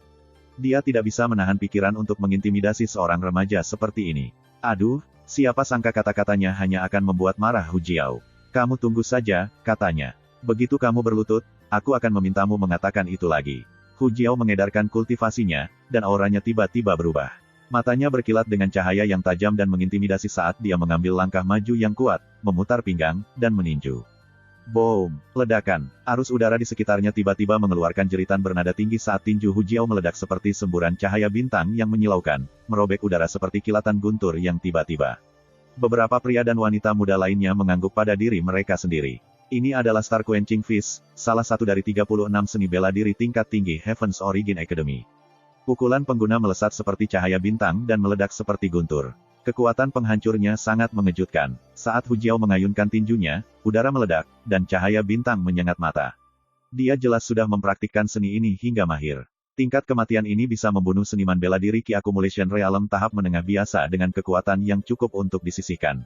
A: Dia tidak bisa menahan pikiran untuk mengintimidasi seorang remaja seperti ini. Aduh, siapa sangka kata-katanya hanya akan membuat marah Hu Jiao. Kamu tunggu saja, katanya. Begitu kamu berlutut, aku akan memintamu mengatakan itu lagi. Hu Jiao mengedarkan kultivasinya, dan auranya tiba-tiba berubah. Matanya berkilat dengan cahaya yang tajam dan mengintimidasi saat dia mengambil langkah maju yang kuat, memutar pinggang, dan meninju. Boom! Ledakan. Arus udara di sekitarnya tiba-tiba mengeluarkan jeritan bernada tinggi saat tinju Hu Jiao meledak seperti semburan cahaya bintang yang menyilaukan, merobek udara seperti kilatan guntur yang tiba-tiba. Beberapa pria dan wanita muda lainnya mengangguk pada diri mereka sendiri. Ini adalah Star Quenching Fist, salah satu dari 36 seni bela diri tingkat tinggi Heaven's Origin Academy. Pukulan pengguna melesat seperti cahaya bintang dan meledak seperti guntur. Kekuatan penghancurnya sangat mengejutkan. Saat Hu Jiao mengayunkan tinjunya, udara meledak, dan cahaya bintang menyengat mata. Dia jelas sudah mempraktikkan seni ini hingga mahir. Tingkat kematian ini bisa membunuh seniman bela diri Ki Accumulation Realm tahap menengah biasa dengan kekuatan yang cukup untuk disisihkan.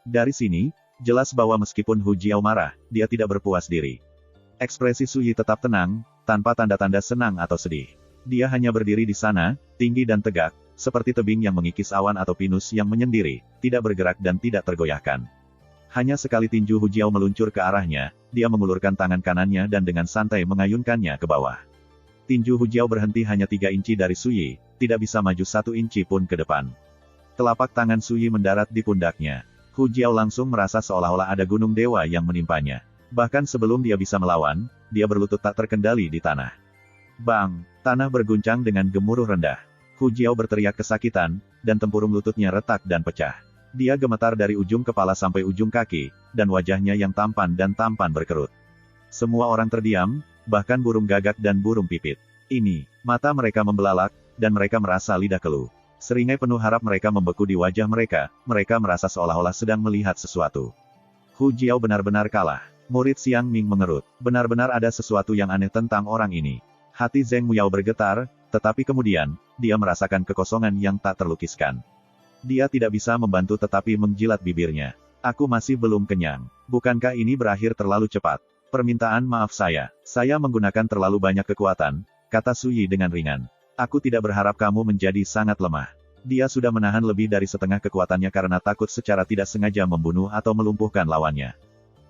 A: Dari sini, jelas bahwa meskipun Hu Jiao marah, dia tidak berpuas diri. Ekspresi Suyi tetap tenang, tanpa tanda-tanda senang atau sedih. Dia hanya berdiri di sana, tinggi dan tegak, seperti tebing yang mengikis awan atau pinus yang menyendiri, tidak bergerak dan tidak tergoyahkan. Hanya sekali tinju Hu Jiao meluncur ke arahnya, dia mengulurkan tangan kanannya dan dengan santai mengayunkannya ke bawah. Tinju Hu Jiao berhenti hanya 3 inci dari Suyi, tidak bisa maju 1 inci pun ke depan. Telapak tangan Suyi mendarat di pundaknya. Hu Jiao langsung merasa seolah-olah ada gunung dewa yang menimpanya. Bahkan sebelum dia bisa melawan, dia berlutut tak terkendali di tanah. Bang! Tanah berguncang dengan gemuruh rendah. Hu Jiao berteriak kesakitan, dan tempurung lututnya retak dan pecah. Dia gemetar dari ujung kepala sampai ujung kaki, dan wajahnya yang tampan berkerut. Semua orang terdiam, bahkan burung gagak dan burung pipit. Ini, mata mereka membelalak, dan mereka merasa lidah keluh. Seringai penuh harap mereka membeku di wajah mereka merasa seolah-olah sedang melihat sesuatu. Hu Jiao benar-benar kalah. Murid Xiang Ming mengerut. Benar-benar ada sesuatu yang aneh tentang orang ini. Hati Zheng Muyao bergetar, tetapi kemudian, dia merasakan kekosongan yang tak terlukiskan. Dia tidak bisa membantu tetapi menjilat bibirnya. Aku masih belum kenyang. Bukankah ini berakhir terlalu cepat? Permintaan maaf saya menggunakan terlalu banyak kekuatan, kata Suyi dengan ringan. Aku tidak berharap kamu menjadi sangat lemah. Dia sudah menahan lebih dari setengah kekuatannya karena takut secara tidak sengaja membunuh atau melumpuhkan lawannya.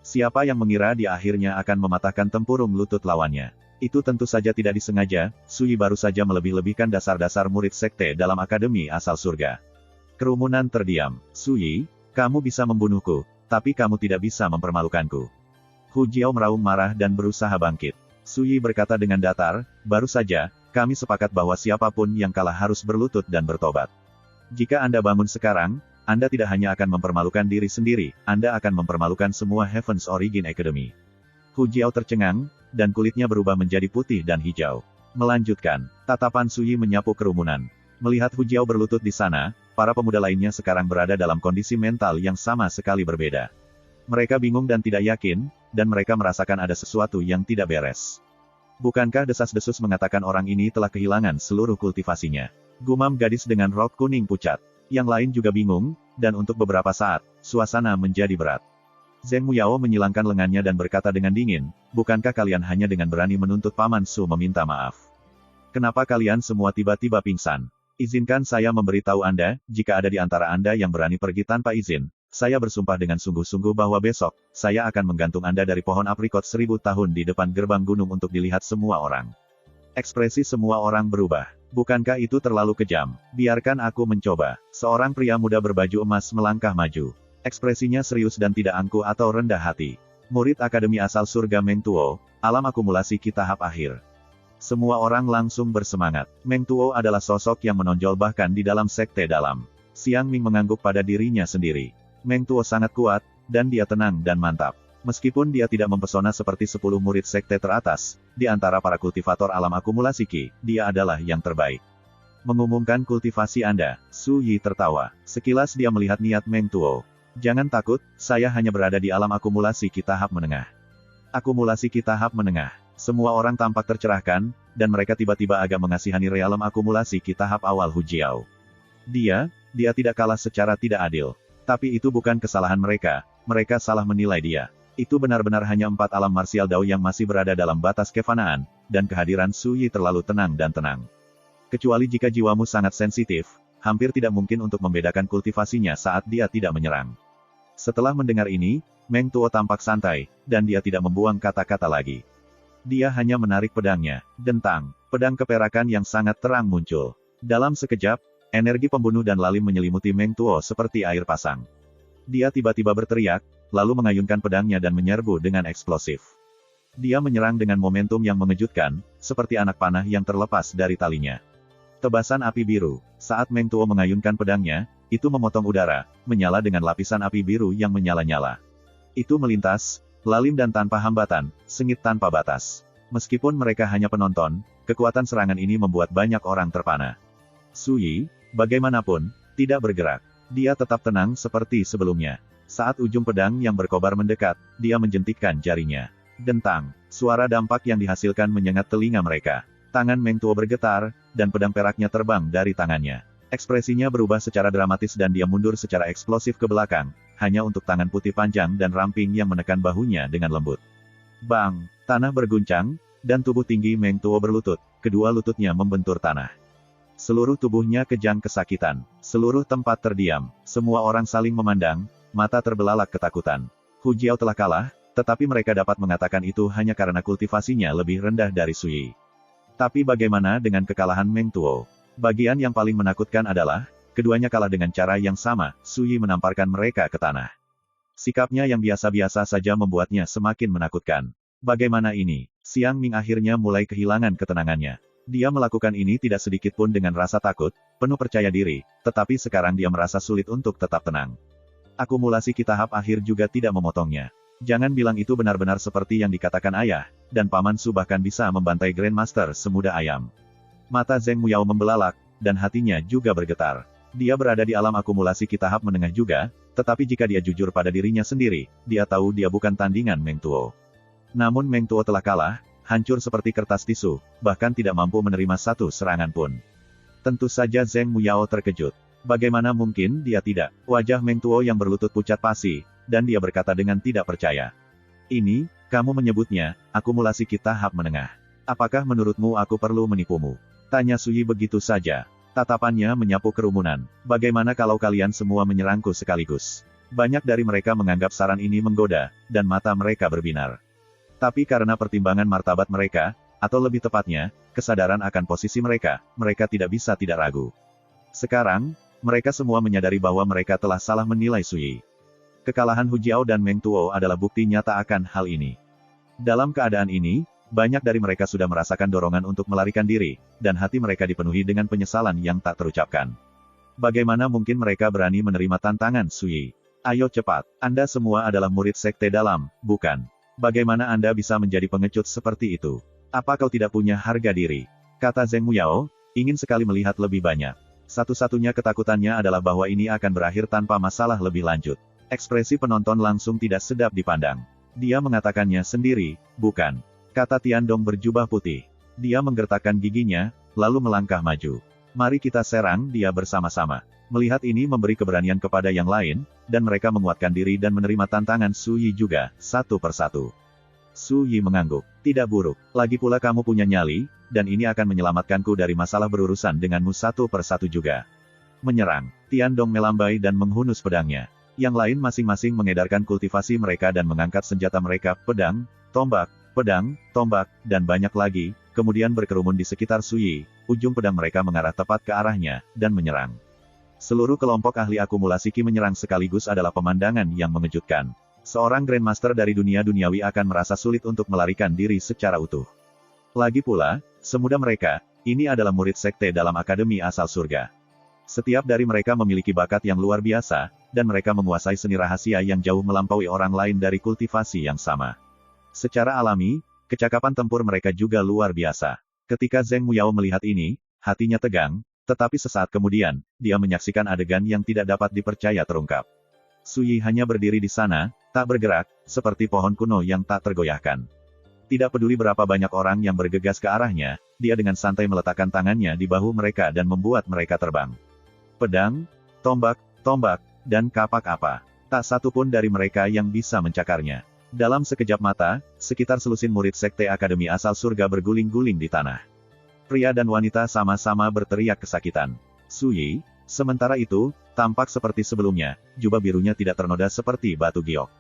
A: Siapa yang mengira dia akhirnya akan mematahkan tempurung lutut lawannya? Itu tentu saja tidak disengaja, Sui baru saja melebih-lebihkan dasar-dasar murid sekte dalam Akademi Asal Surga. Kerumunan terdiam. Sui, kamu bisa membunuhku, tapi kamu tidak bisa mempermalukanku. Hu Jiao meraung marah dan berusaha bangkit. Sui berkata dengan datar, baru saja, kami sepakat bahwa siapapun yang kalah harus berlutut dan bertobat. Jika Anda bangun sekarang, Anda tidak hanya akan mempermalukan diri sendiri, Anda akan mempermalukan semua Heaven's Origin Academy. Hu Jiao tercengang, dan kulitnya berubah menjadi putih dan hijau. Melanjutkan, tatapan Sui menyapu kerumunan. Melihat Hu Jiao berlutut di sana, para pemuda lainnya sekarang berada dalam kondisi mental yang sama sekali berbeda. Mereka bingung dan tidak yakin, dan mereka merasakan ada sesuatu yang tidak beres. Bukankah desas-desus mengatakan orang ini telah kehilangan seluruh kultivasinya? Gumam gadis dengan rok kuning pucat. Yang lain juga bingung, dan untuk beberapa saat, suasana menjadi berat. Zheng Muyao menyilangkan lengannya dan berkata dengan dingin, bukankah kalian hanya dengan berani menuntut Paman Su meminta maaf? Kenapa kalian semua tiba-tiba pingsan? Izinkan saya memberitahu Anda, jika ada di antara Anda yang berani pergi tanpa izin, saya bersumpah dengan sungguh-sungguh bahwa besok, saya akan menggantung Anda dari pohon aprikot 1000 tahun di depan gerbang gunung untuk dilihat semua orang. Ekspresi semua orang berubah. Bukankah itu terlalu kejam? Biarkan aku mencoba. Seorang pria muda berbaju emas melangkah maju. Ekspresinya serius dan tidak angkuh atau rendah hati. Murid Akademi Asal Surga Meng Tuo, alam akumulasi ki tahap akhir. Semua orang langsung bersemangat. Meng Tuo adalah sosok yang menonjol bahkan di dalam sekte dalam. Xiang Ming mengangguk pada dirinya sendiri. Meng Tuo sangat kuat, dan dia tenang dan mantap. Meskipun dia tidak mempesona seperti 10 murid sekte teratas, di antara para kultivator alam akumulasi ki, dia adalah yang terbaik. Mengumumkan kultivasi Anda, Su Yi tertawa. Sekilas dia melihat niat Meng Tuo. Jangan takut, saya hanya berada di alam akumulasi ki tahap menengah. Akumulasi ki tahap menengah. Semua orang tampak tercerahkan, dan mereka tiba-tiba agak mengasihani realem akumulasi ki tahap awal Hu Jiao. Dia tidak kalah secara tidak adil. Tapi itu bukan kesalahan mereka salah menilai dia. Itu benar-benar hanya 4 alam marsial Dao yang masih berada dalam batas kefanaan, dan kehadiran Su Yi terlalu tenang dan tenang. Kecuali jika jiwamu sangat sensitif, hampir tidak mungkin untuk membedakan kultivasinya saat dia tidak menyerang. Setelah mendengar ini, Meng Tuo tampak santai, dan dia tidak membuang kata-kata lagi. Dia hanya menarik pedangnya. Dentang, pedang keperakan yang sangat terang muncul. Dalam sekejap, energi pembunuh dan lalim menyelimuti Meng Tuo seperti air pasang. Dia tiba-tiba berteriak, lalu mengayunkan pedangnya dan menyerbu dengan eksplosif. Dia menyerang dengan momentum yang mengejutkan, seperti anak panah yang terlepas dari talinya. Tebasan api biru. Saat Meng Tuo mengayunkan pedangnya, itu memotong udara, menyala dengan lapisan api biru yang menyala-nyala. Itu melintas, lalim dan tanpa hambatan, sengit tanpa batas. Meskipun mereka hanya penonton, kekuatan serangan ini membuat banyak orang terpana. Su Yi, bagaimanapun, tidak bergerak. Dia tetap tenang seperti sebelumnya. Saat ujung pedang yang berkobar mendekat, dia menjentikkan jarinya. Dentang, suara dampak yang dihasilkan menyengat telinga mereka. Tangan Meng Tuo bergetar, dan pedang peraknya terbang dari tangannya. Ekspresinya berubah secara dramatis dan dia mundur secara eksplosif ke belakang, hanya untuk tangan putih panjang dan ramping yang menekan bahunya dengan lembut. Bang! Tanah berguncang, dan tubuh tinggi Meng Tuo berlutut, kedua lututnya membentur tanah. Seluruh tubuhnya kejang kesakitan. Seluruh tempat terdiam. Semua orang saling memandang, mata terbelalak ketakutan. Hu Jiao telah kalah, tetapi mereka dapat mengatakan itu hanya karena kultivasinya lebih rendah dari Su Yi. Tapi bagaimana dengan kekalahan Meng Tuo? Bagian yang paling menakutkan adalah, keduanya kalah dengan cara yang sama, Su Yi menamparkan mereka ke tanah. Sikapnya yang biasa-biasa saja membuatnya semakin menakutkan. Bagaimana ini? Xiang Ming akhirnya mulai kehilangan ketenangannya. Dia melakukan ini tidak sedikit pun dengan rasa takut, penuh percaya diri, tetapi sekarang dia merasa sulit untuk tetap tenang. Akumulasi ki tahap akhir juga tidak memotongnya. Jangan bilang itu benar-benar seperti yang dikatakan ayah, dan Paman Su bahkan bisa membantai Grandmaster semudah ayam. Mata Zheng Muyao membelalak, dan hatinya juga bergetar. Dia berada di alam akumulasi ki tahap menengah juga, tetapi jika dia jujur pada dirinya sendiri, dia tahu dia bukan tandingan Meng Tuo. Namun Meng Tuo telah kalah, hancur seperti kertas tisu, bahkan tidak mampu menerima satu serangan pun. Tentu saja Zheng Muyao terkejut. Bagaimana mungkin dia tidak? Wajah Meng Tuo yang berlutut pucat pasi, dan dia berkata dengan tidak percaya. Ini, kamu menyebutnya, akumulasi ki tahap menengah. Apakah menurutmu aku perlu menipumu? Tanya Suyi begitu saja. Tatapannya menyapu kerumunan. Bagaimana kalau kalian semua menyerangku sekaligus? Banyak dari mereka menganggap saran ini menggoda, dan mata mereka berbinar. Tapi karena pertimbangan martabat mereka, atau lebih tepatnya, kesadaran akan posisi mereka, mereka tidak bisa tidak ragu. Sekarang, mereka semua menyadari bahwa mereka telah salah menilai Suyi. Kekalahan Hu Jiao dan Meng Tuo adalah bukti nyata akan hal ini. Dalam keadaan ini, banyak dari mereka sudah merasakan dorongan untuk melarikan diri, dan hati mereka dipenuhi dengan penyesalan yang tak terucapkan. Bagaimana mungkin mereka berani menerima tantangan Suyi? Ayo cepat, Anda semua adalah murid sekte dalam, bukan? Bagaimana Anda bisa menjadi pengecut seperti itu? Apa kau tidak punya harga diri? Kata Zheng Muyao, ingin sekali melihat lebih banyak. Satu-satunya ketakutannya adalah bahwa ini akan berakhir tanpa masalah lebih lanjut. Ekspresi penonton langsung tidak sedap dipandang. Dia mengatakannya sendiri, bukan? Kata Tiandong berjubah putih. Dia menggertakkan giginya, lalu melangkah maju. Mari kita serang dia bersama-sama. Melihat ini memberi keberanian kepada yang lain, dan mereka menguatkan diri dan menerima tantangan Suyi juga, satu persatu. Suyi mengangguk. Tidak buruk. Lagi pula kamu punya nyali, dan ini akan menyelamatkanku dari masalah berurusan denganmu satu persatu juga. Menyerang. Tiandong melambai dan menghunus pedangnya. Yang lain masing-masing mengedarkan kultivasi mereka dan mengangkat senjata mereka, pedang, tombak, dan banyak lagi, kemudian berkerumun di sekitar Suyi, ujung pedang mereka mengarah tepat ke arahnya, dan menyerang. Seluruh kelompok ahli akumulasi Qi menyerang sekaligus adalah pemandangan yang mengejutkan. Seorang Grandmaster dari dunia duniawi akan merasa sulit untuk melarikan diri secara utuh. Lagi pula, semudah mereka, ini adalah murid sekte dalam Akademi Asal Surga. Setiap dari mereka memiliki bakat yang luar biasa, dan mereka menguasai seni rahasia yang jauh melampaui orang lain dari kultivasi yang sama. Secara alami, kecakapan tempur mereka juga luar biasa. Ketika Zheng Muyao melihat ini, hatinya tegang, tetapi sesaat kemudian, dia menyaksikan adegan yang tidak dapat dipercaya terungkap. Suyi hanya berdiri di sana, tak bergerak, seperti pohon kuno yang tak tergoyahkan. Tidak peduli berapa banyak orang yang bergegas ke arahnya, dia dengan santai meletakkan tangannya di bahu mereka dan membuat mereka terbang. Pedang, tombak, dan kapak apa. Tak satu pun dari mereka yang bisa mencakarnya. Dalam sekejap mata, sekitar selusin murid sekte Akademi Asal Surga berguling-guling di tanah. Pria dan wanita sama-sama berteriak kesakitan. Suyi, sementara itu, tampak seperti sebelumnya, jubah birunya tidak ternoda seperti batu giok.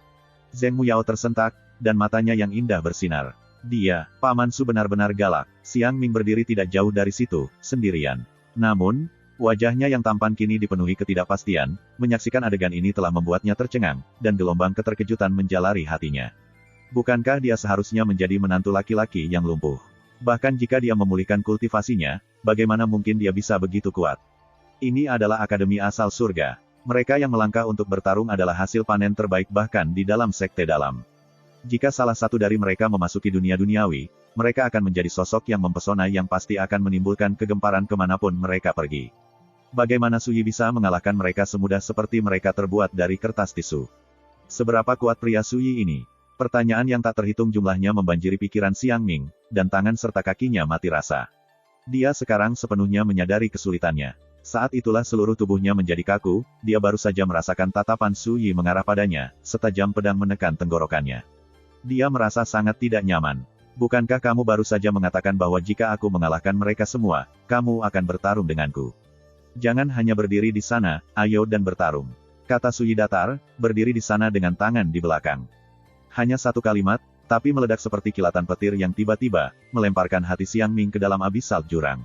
A: Zheng Muyao tersentak, dan matanya yang indah bersinar. Dia, Paman Su benar-benar galak. Xiang Ming berdiri tidak jauh dari situ, sendirian. Namun, wajahnya yang tampan kini dipenuhi ketidakpastian, menyaksikan adegan ini telah membuatnya tercengang, dan gelombang keterkejutan menjalari hatinya. Bukankah dia seharusnya menjadi menantu laki-laki yang lumpuh? Bahkan jika dia memulihkan kultivasinya, bagaimana mungkin dia bisa begitu kuat? Ini adalah Akademi Asal Surga. Mereka yang melangkah untuk bertarung adalah hasil panen terbaik bahkan di dalam sekte dalam. Jika salah satu dari mereka memasuki dunia duniawi, mereka akan menjadi sosok yang mempesona yang pasti akan menimbulkan kegemparan kemanapun mereka pergi. Bagaimana Suyi bisa mengalahkan mereka semudah seperti mereka terbuat dari kertas tisu? Seberapa kuat pria Suyi ini? Pertanyaan yang tak terhitung jumlahnya membanjiri pikiran Xiang Ming, dan tangan serta kakinya mati rasa. Dia sekarang sepenuhnya menyadari kesulitannya. Saat itulah seluruh tubuhnya menjadi kaku, dia baru saja merasakan tatapan Suyi mengarah padanya, setajam pedang menekan tenggorokannya. Dia merasa sangat tidak nyaman. Bukankah kamu baru saja mengatakan bahwa jika aku mengalahkan mereka semua, kamu akan bertarung denganku? Jangan hanya berdiri di sana, ayo dan bertarung. Kata Suyi datar, berdiri di sana dengan tangan di belakang. Hanya satu kalimat, tapi meledak seperti kilatan petir yang tiba-tiba, melemparkan hati Xiang Ming ke dalam abisal jurang.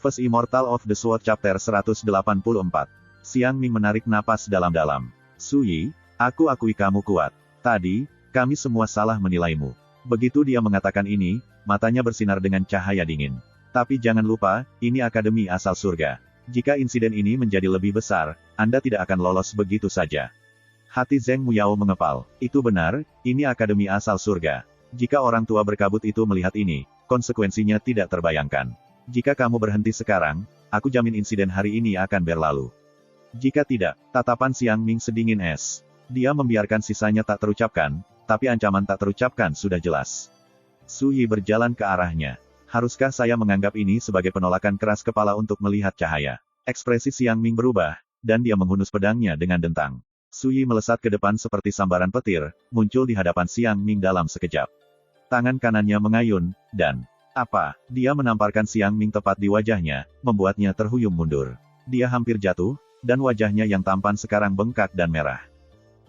A: First Immortal of the Sword Chapter 184. Xiang Ming menarik napas dalam-dalam. Suyi, aku akui kamu kuat. Tadi, kami semua salah menilaimu. Begitu dia mengatakan ini, matanya bersinar dengan cahaya dingin. Tapi jangan lupa, ini Akademi Asal Surga. Jika insiden ini menjadi lebih besar, Anda tidak akan lolos begitu saja. Hati Zheng Muyao mengepal. Itu benar, ini Akademi Asal Surga. Jika orang tua berkabut itu melihat ini, konsekuensinya tidak terbayangkan. Jika kamu berhenti sekarang, aku jamin insiden hari ini akan berlalu. Jika tidak, tatapan Xiang Ming sedingin es. Dia membiarkan sisanya tak terucapkan, tapi ancaman tak terucapkan sudah jelas. Suyi berjalan ke arahnya. Haruskah saya menganggap ini sebagai penolakan keras kepala untuk melihat cahaya? Ekspresi Xiang Ming berubah, dan dia menghunus pedangnya dengan dentang. Suyi melesat ke depan seperti sambaran petir, muncul di hadapan Xiang Ming dalam sekejap. Tangan kanannya mengayun, dan Apa? Dia menamparkan Xiang Ming tepat di wajahnya, membuatnya terhuyung mundur. Dia hampir jatuh, dan wajahnya yang tampan sekarang bengkak dan merah.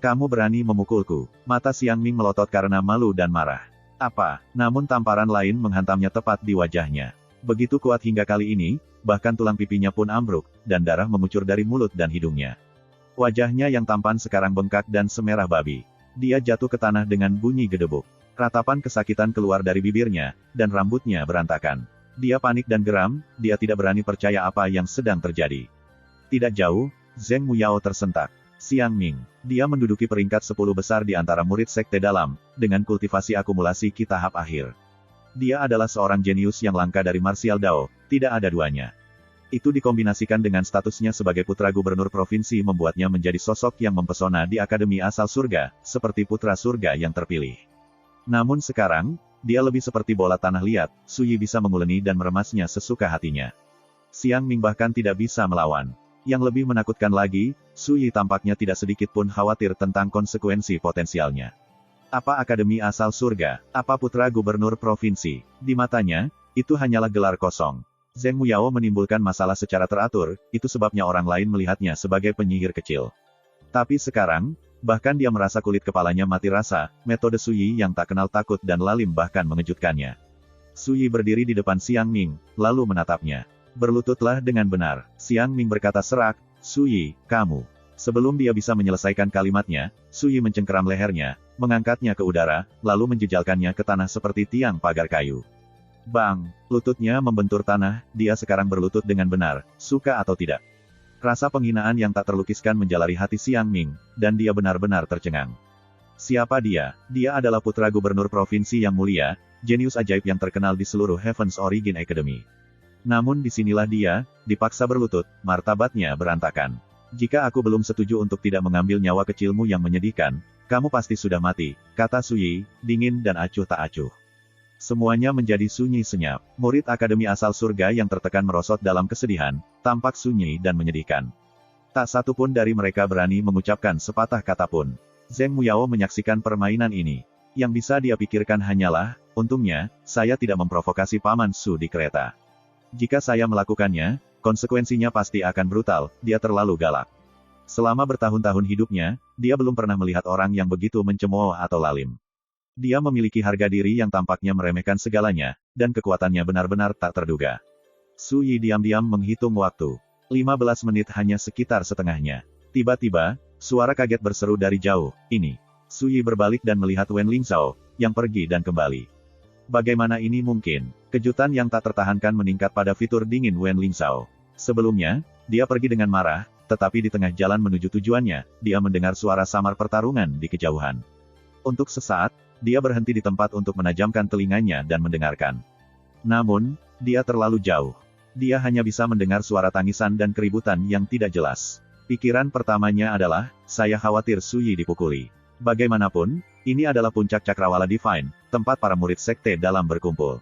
A: Kamu berani memukulku? Mata Xiang Ming melotot karena malu dan marah. Apa? Namun tamparan lain menghantamnya tepat di wajahnya. Begitu kuat hingga kali ini, bahkan tulang pipinya pun ambruk, dan darah mengucur dari mulut dan hidungnya. Wajahnya yang tampan sekarang bengkak dan semerah babi. Dia jatuh ke tanah dengan bunyi gedebuk. Ratapan kesakitan keluar dari bibirnya, dan rambutnya berantakan. Dia panik dan geram, dia tidak berani percaya apa yang sedang terjadi. Tidak jauh, Zheng Muyao tersentak. Xiang Ming. Dia menduduki peringkat 10 besar di antara murid sekte dalam, dengan kultivasi akumulasi ki tahap akhir. Dia adalah seorang jenius yang langka dari martial Dao, tidak ada duanya. Itu dikombinasikan dengan statusnya sebagai putra gubernur provinsi membuatnya menjadi sosok yang mempesona di Akademi Asal Surga, seperti putra surga yang terpilih. Namun sekarang, dia lebih seperti bola tanah liat, Suyi bisa menguleni dan meremasnya sesuka hatinya. Xiang Ming bahkan tidak bisa melawan. Yang lebih menakutkan lagi, Suyi tampaknya tidak sedikit pun khawatir tentang konsekuensi potensialnya. Apa Akademi Asal Surga, apa putra gubernur provinsi, di matanya, itu hanyalah gelar kosong. Zheng Muyao menimbulkan masalah secara teratur, itu sebabnya orang lain melihatnya sebagai penyihir kecil. Tapi sekarang, bahkan dia merasa kulit kepalanya mati rasa, metode Suyi yang tak kenal takut dan lalim bahkan mengejutkannya. Suyi berdiri di depan Xiang Ming, lalu menatapnya. Berlututlah dengan benar. Xiang Ming berkata serak, Suyi, kamu. Sebelum dia bisa menyelesaikan kalimatnya, Suyi mencengkeram lehernya, mengangkatnya ke udara, lalu menjejalkannya ke tanah seperti tiang pagar kayu. Bang! Lututnya membentur tanah, dia sekarang berlutut dengan benar, suka atau tidak. Rasa penghinaan yang tak terlukiskan menjalari hati Xiang Ming, dan dia benar-benar tercengang. Siapa dia? Dia adalah putra gubernur provinsi yang mulia, jenius ajaib yang terkenal di seluruh Heaven's Origin Academy. Namun disinilah dia, dipaksa berlutut, martabatnya berantakan. Jika aku belum setuju untuk tidak mengambil nyawa kecilmu yang menyedihkan, kamu pasti sudah mati, kata Suyi, dingin dan acuh tak acuh. Semuanya menjadi sunyi senyap. Murid Akademi Asal Surga yang tertekan merosot dalam kesedihan, tampak sunyi dan menyedihkan. Tak satu pun dari mereka berani mengucapkan sepatah kata pun. Zheng Muyao menyaksikan permainan ini. Yang bisa dia pikirkan hanyalah, untungnya, saya tidak memprovokasi Paman Su di kereta. Jika saya melakukannya, konsekuensinya pasti akan brutal, dia terlalu galak. Selama bertahun-tahun hidupnya, dia belum pernah melihat orang yang begitu mencemooh atau lalim. Dia memiliki harga diri yang tampaknya meremehkan segalanya, dan kekuatannya benar-benar tak terduga. Suyi diam-diam menghitung waktu. 15 menit hanya sekitar setengahnya. Tiba-tiba, suara kaget berseru dari jauh, ini. Suyi berbalik dan melihat Wen Lingzhao, yang pergi dan kembali. Bagaimana ini mungkin? Kejutan yang tak tertahankan meningkat pada fitur dingin Wen Lingzhao. Sebelumnya, dia pergi dengan marah, tetapi di tengah jalan menuju tujuannya, dia mendengar suara samar pertarungan di kejauhan. Untuk sesaat, dia berhenti di tempat untuk menajamkan telinganya dan mendengarkan. Namun, dia terlalu jauh. Dia hanya bisa mendengar suara tangisan dan keributan yang tidak jelas. Pikiran pertamanya adalah, saya khawatir Suyi dipukuli. Bagaimanapun, ini adalah puncak Cakrawala Divine, tempat para murid sekte dalam berkumpul.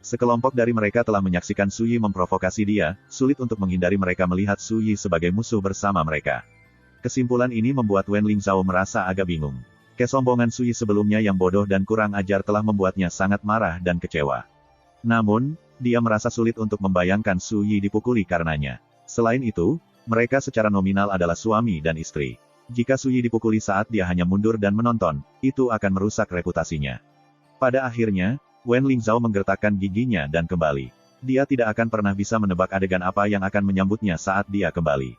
A: Sekelompok dari mereka telah menyaksikan Suyi memprovokasi dia, sulit untuk menghindari mereka melihat Suyi sebagai musuh bersama mereka. Kesimpulan ini membuat Wen Lingzhao merasa agak bingung. Kesombongan Suyi sebelumnya yang bodoh dan kurang ajar telah membuatnya sangat marah dan kecewa. Namun, dia merasa sulit untuk membayangkan Suyi dipukuli karenanya. Selain itu, mereka secara nominal adalah suami dan istri. Jika Suyi dipukuli saat dia hanya mundur dan menonton, itu akan merusak reputasinya. Pada akhirnya, Wen Lingzhao menggertakkan giginya dan kembali. Dia tidak akan pernah bisa menebak adegan apa yang akan menyambutnya saat dia kembali.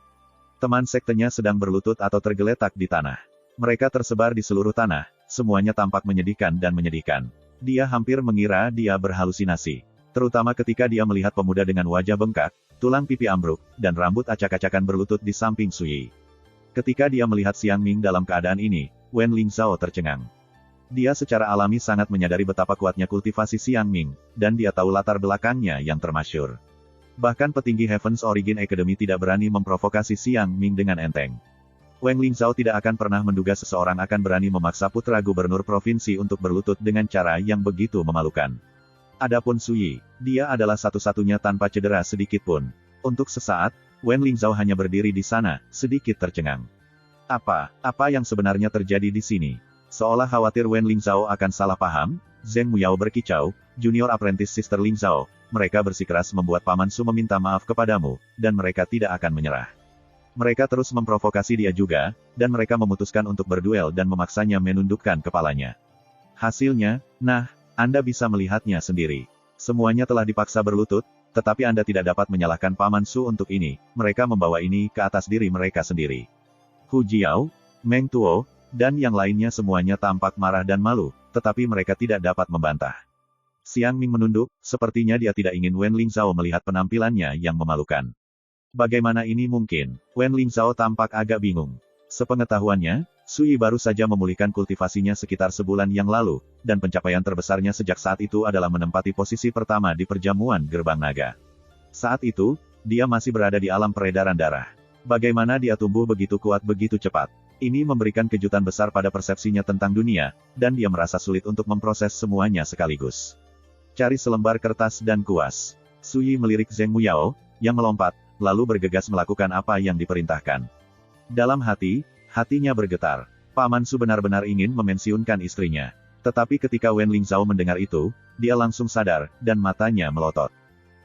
A: Teman sektenya sedang berlutut atau tergeletak di tanah. Mereka tersebar di seluruh tanah, semuanya tampak menyedihkan dan menyedihkan. Dia hampir mengira dia berhalusinasi. Terutama ketika dia melihat pemuda dengan wajah bengkak, tulang pipi ambruk, dan rambut acak-acakan berlutut di samping Suyi. Ketika dia melihat Xiang Ming dalam keadaan ini, Wen Lingzhao tercengang. Dia secara alami sangat menyadari betapa kuatnya kultivasi Xiang Ming, dan dia tahu latar belakangnya yang termasyur. Bahkan petinggi Heaven's Origin Academy tidak berani memprovokasi Xiang Ming dengan enteng. Wen Lingzhao tidak akan pernah menduga seseorang akan berani memaksa putra gubernur provinsi untuk berlutut dengan cara yang begitu memalukan. Adapun Suyi, dia adalah satu-satunya tanpa cedera sedikit pun. Untuk sesaat, Wen Lingzhao hanya berdiri di sana, sedikit tercengang. Apa yang sebenarnya terjadi di sini? Seolah khawatir Wen Lingzhao akan salah paham, Zheng Muyao berkicau, junior apprentice Sister Ling Zhao, mereka bersikeras membuat Paman Su meminta maaf kepadamu, dan mereka tidak akan menyerah. Mereka terus memprovokasi dia juga, dan mereka memutuskan untuk berduel dan memaksanya menundukkan kepalanya. Hasilnya, nah, Anda bisa melihatnya sendiri. Semuanya telah dipaksa berlutut, tetapi Anda tidak dapat menyalahkan Paman Su untuk ini, mereka membawa ini ke atas diri mereka sendiri. Hu Jiao, Meng Tuo, dan yang lainnya semuanya tampak marah dan malu, tetapi mereka tidak dapat membantah. Xiang Ming menunduk, sepertinya dia tidak ingin Wen Lingzhao melihat penampilannya yang memalukan. Bagaimana ini mungkin? Wen Lingzhao tampak agak bingung. Sepengetahuannya, Sui baru saja memulihkan kultivasinya sekitar sebulan yang lalu, dan pencapaian terbesarnya sejak saat itu adalah menempati posisi pertama di perjamuan gerbang naga. Saat itu, dia masih berada di alam peredaran darah. Bagaimana dia tumbuh begitu kuat begitu cepat? Ini memberikan kejutan besar pada persepsinya tentang dunia, dan dia merasa sulit untuk memproses semuanya sekaligus. Cari selembar kertas dan kuas. Sui melirik Zheng Muyao, yang melompat, lalu bergegas melakukan apa yang diperintahkan. Dalam hatinya bergetar. Paman Su benar-benar ingin memensiunkan istrinya. Tetapi ketika Wen Lingzhao mendengar itu, dia langsung sadar, dan matanya melotot.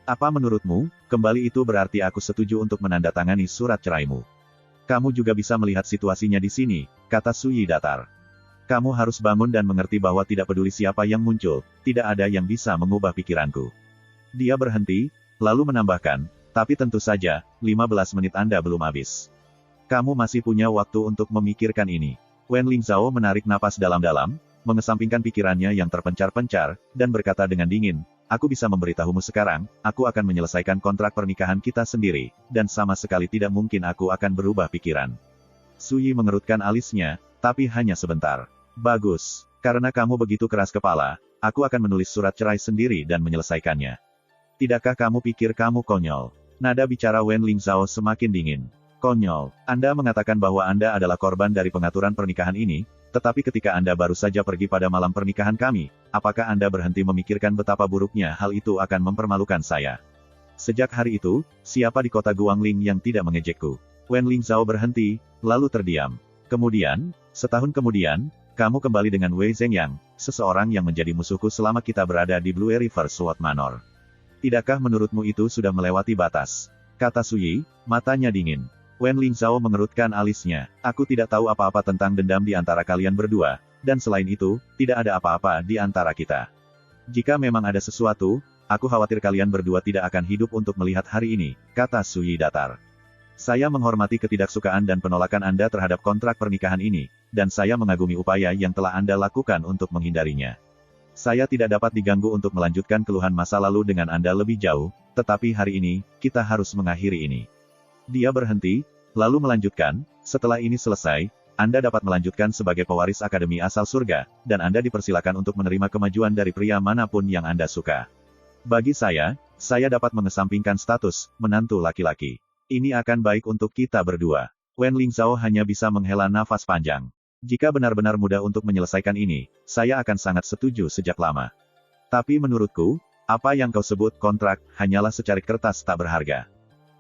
A: Apa menurutmu, kembali itu berarti aku setuju untuk menandatangani surat ceraimu. Kamu juga bisa melihat situasinya di sini, kata Sui datar. Kamu harus bangun dan mengerti bahwa tidak peduli siapa yang muncul, tidak ada yang bisa mengubah pikiranku. Dia berhenti, lalu menambahkan, tapi tentu saja, 15 menit Anda belum habis. Kamu masih punya waktu untuk memikirkan ini. Wen Lingzhao menarik napas dalam-dalam, mengesampingkan pikirannya yang terpencar-pencar, dan berkata dengan dingin, aku bisa memberitahumu sekarang, aku akan menyelesaikan kontrak pernikahan kita sendiri, dan sama sekali tidak mungkin aku akan berubah pikiran. Sui mengerutkan alisnya, tapi hanya sebentar. Bagus, karena kamu begitu keras kepala, aku akan menulis surat cerai sendiri dan menyelesaikannya. Tidakkah kamu pikir kamu konyol? Nada bicara Wen Lingzhao semakin dingin. Konyol, Anda mengatakan bahwa Anda adalah korban dari pengaturan pernikahan ini, tetapi ketika Anda baru saja pergi pada malam pernikahan kami, apakah Anda berhenti memikirkan betapa buruknya hal itu akan mempermalukan saya? Sejak hari itu, siapa di kota Guangling yang tidak mengejekku? Wen Lingzhao berhenti, lalu terdiam. Kemudian, setahun kemudian, kamu kembali dengan Wei Zhengyang, seseorang yang menjadi musuhku selama kita berada di Blue River Sword Manor. Tidakkah menurutmu itu sudah melewati batas? Kata Sui, matanya dingin. Wen Lingzhao mengerutkan alisnya. Aku tidak tahu apa-apa tentang dendam di antara kalian berdua, dan selain itu, tidak ada apa-apa di antara kita. Jika memang ada sesuatu, aku khawatir kalian berdua tidak akan hidup untuk melihat hari ini, kata Sui datar. Saya menghormati ketidaksukaan dan penolakan Anda terhadap kontrak pernikahan ini, dan saya mengagumi upaya yang telah Anda lakukan untuk menghindarinya. Saya tidak dapat diganggu untuk melanjutkan keluhan masa lalu dengan Anda lebih jauh, tetapi hari ini, kita harus mengakhiri ini. Dia berhenti, lalu melanjutkan, setelah ini selesai, Anda dapat melanjutkan sebagai pewaris Akademi Asal Surga, dan Anda dipersilakan untuk menerima kemajuan dari pria manapun yang Anda suka. Bagi saya dapat mengesampingkan status menantu laki-laki. Ini akan baik untuk kita berdua. Wen Lingzhao hanya bisa menghela nafas panjang. Jika benar-benar mudah untuk menyelesaikan ini, saya akan sangat setuju sejak lama. Tapi menurutku, apa yang kau sebut kontrak, hanyalah secarik kertas tak berharga.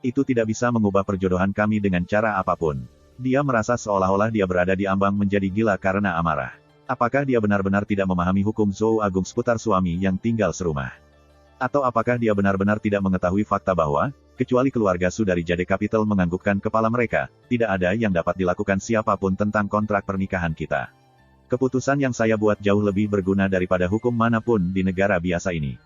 A: Itu tidak bisa mengubah perjodohan kami dengan cara apapun. Dia merasa seolah-olah dia berada di ambang menjadi gila karena amarah. Apakah dia benar-benar tidak memahami hukum Zhou Agung seputar suami yang tinggal serumah? Atau apakah dia benar-benar tidak mengetahui fakta bahwa, kecuali keluarga Su dari Jade Capital menganggukkan kepala mereka, tidak ada yang dapat dilakukan siapapun tentang kontrak pernikahan kita. Keputusan yang saya buat jauh lebih berguna daripada hukum manapun di negara biasa ini.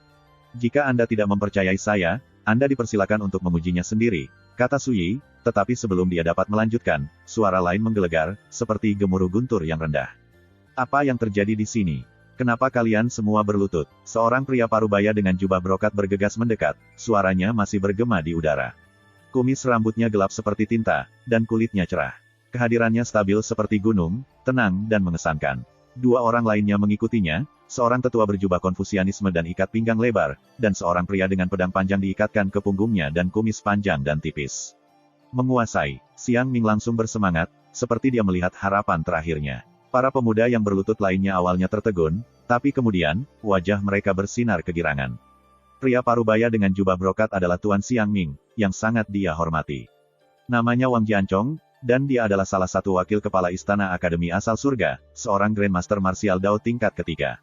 A: Jika Anda tidak mempercayai saya, Anda dipersilakan untuk mengujinya sendiri, kata Sui, tetapi sebelum dia dapat melanjutkan, suara lain menggelegar, seperti gemuruh guntur yang rendah. Apa yang terjadi di sini? Kenapa kalian semua berlutut? Seorang pria parubaya dengan jubah brokat bergegas mendekat, suaranya masih bergema di udara. Kumis rambutnya gelap seperti tinta, dan kulitnya cerah. Kehadirannya stabil seperti gunung, tenang dan mengesankan. Dua orang lainnya mengikutinya, seorang tetua berjubah Konfusianisme dan ikat pinggang lebar, dan seorang pria dengan pedang panjang diikatkan ke punggungnya dan kumis panjang dan tipis. Menguasai, Xiang Ming langsung bersemangat, seperti dia melihat harapan terakhirnya. Para pemuda yang berlutut lainnya awalnya tertegun, tapi kemudian, wajah mereka bersinar kegirangan. Pria parubaya dengan jubah brokat adalah Tuan Xiang Ming, yang sangat dia hormati. Namanya Wang Jianchong, dan dia adalah salah satu wakil kepala Istana Akademi Asal Surga, seorang Grandmaster Martial Dao tingkat ketiga.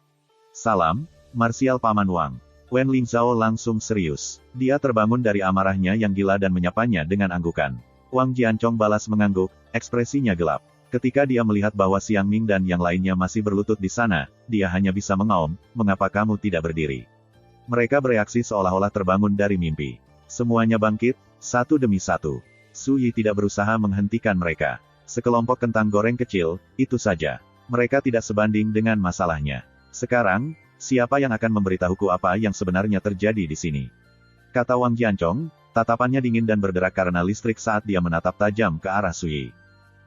A: Salam, Marsial Paman Wang. Wen Lingzhao langsung serius. Dia terbangun dari amarahnya yang gila dan menyapanya dengan anggukan. Wang Jiancong balas mengangguk, ekspresinya gelap. Ketika dia melihat bahwa Xiang Ming dan yang lainnya masih berlutut di sana, dia hanya bisa mengaum, "Mengapa kamu tidak berdiri?" Mereka bereaksi seolah-olah terbangun dari mimpi. Semuanya bangkit, satu demi satu. Su Yi tidak berusaha menghentikan mereka. Sekelompok kentang goreng kecil, itu saja. Mereka tidak sebanding dengan masalahnya. Sekarang, siapa yang akan memberitahuku apa yang sebenarnya terjadi di sini? Kata Wang Jiancong, tatapannya dingin dan berderak karena listrik saat dia menatap tajam ke arah Su Yi.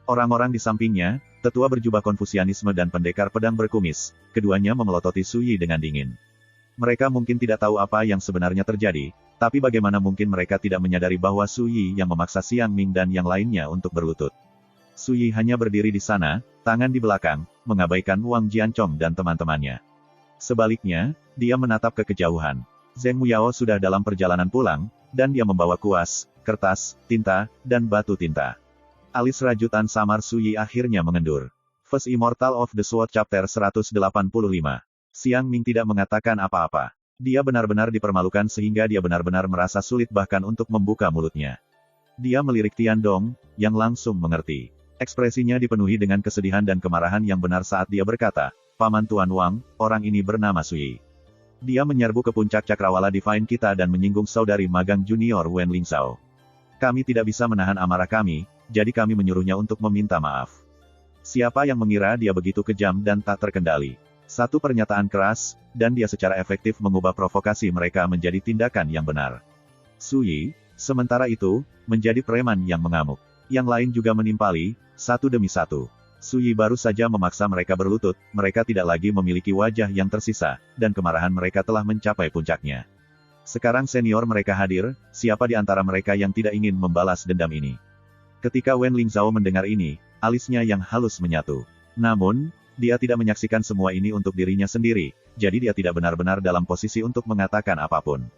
A: Orang-orang di sampingnya, tetua berjubah Konfusianisme dan pendekar pedang berkumis, keduanya memelototi Su Yi dengan dingin. Mereka mungkin tidak tahu apa yang sebenarnya terjadi, tapi bagaimana mungkin mereka tidak menyadari bahwa Su Yi yang memaksa Xiang Ming dan yang lainnya untuk berlutut. Su Yi hanya berdiri di sana, tangan di belakang, mengabaikan Wang Jiancong dan teman-temannya. Sebaliknya, dia menatap ke kejauhan. Zheng Muyao sudah dalam perjalanan pulang, dan dia membawa kuas, kertas, tinta, dan batu tinta. Alis rajutan samar Su Yi akhirnya mengendur. First Immortal of the Sword Chapter 185. Xiang Ming tidak mengatakan apa-apa. Dia benar-benar dipermalukan sehingga dia benar-benar merasa sulit bahkan untuk membuka mulutnya. Dia melirik Tiandong, yang langsung mengerti. Ekspresinya dipenuhi dengan kesedihan dan kemarahan yang benar saat dia berkata, "Paman Tuan Wang, orang ini bernama Su Yi. Dia menyerbu ke puncak cakrawala divine kita dan menyinggung saudari magang junior Wen Lingzhao. Kami tidak bisa menahan amarah kami, jadi kami menyuruhnya untuk meminta maaf. Siapa yang mengira dia begitu kejam dan tak terkendali?" Satu pernyataan keras, dan dia secara efektif mengubah provokasi mereka menjadi tindakan yang benar. Su Yi, sementara itu, menjadi preman yang mengamuk. Yang lain juga menimpali, satu demi satu. Su Yi baru saja memaksa mereka berlutut, mereka tidak lagi memiliki wajah yang tersisa, dan kemarahan mereka telah mencapai puncaknya. Sekarang senior mereka hadir, siapa di antara mereka yang tidak ingin membalas dendam ini? Ketika Wen Lingzhao mendengar ini, alisnya yang halus menyatu. Namun, dia tidak menyaksikan semua ini untuk dirinya sendiri, jadi dia tidak benar-benar dalam posisi untuk mengatakan apapun.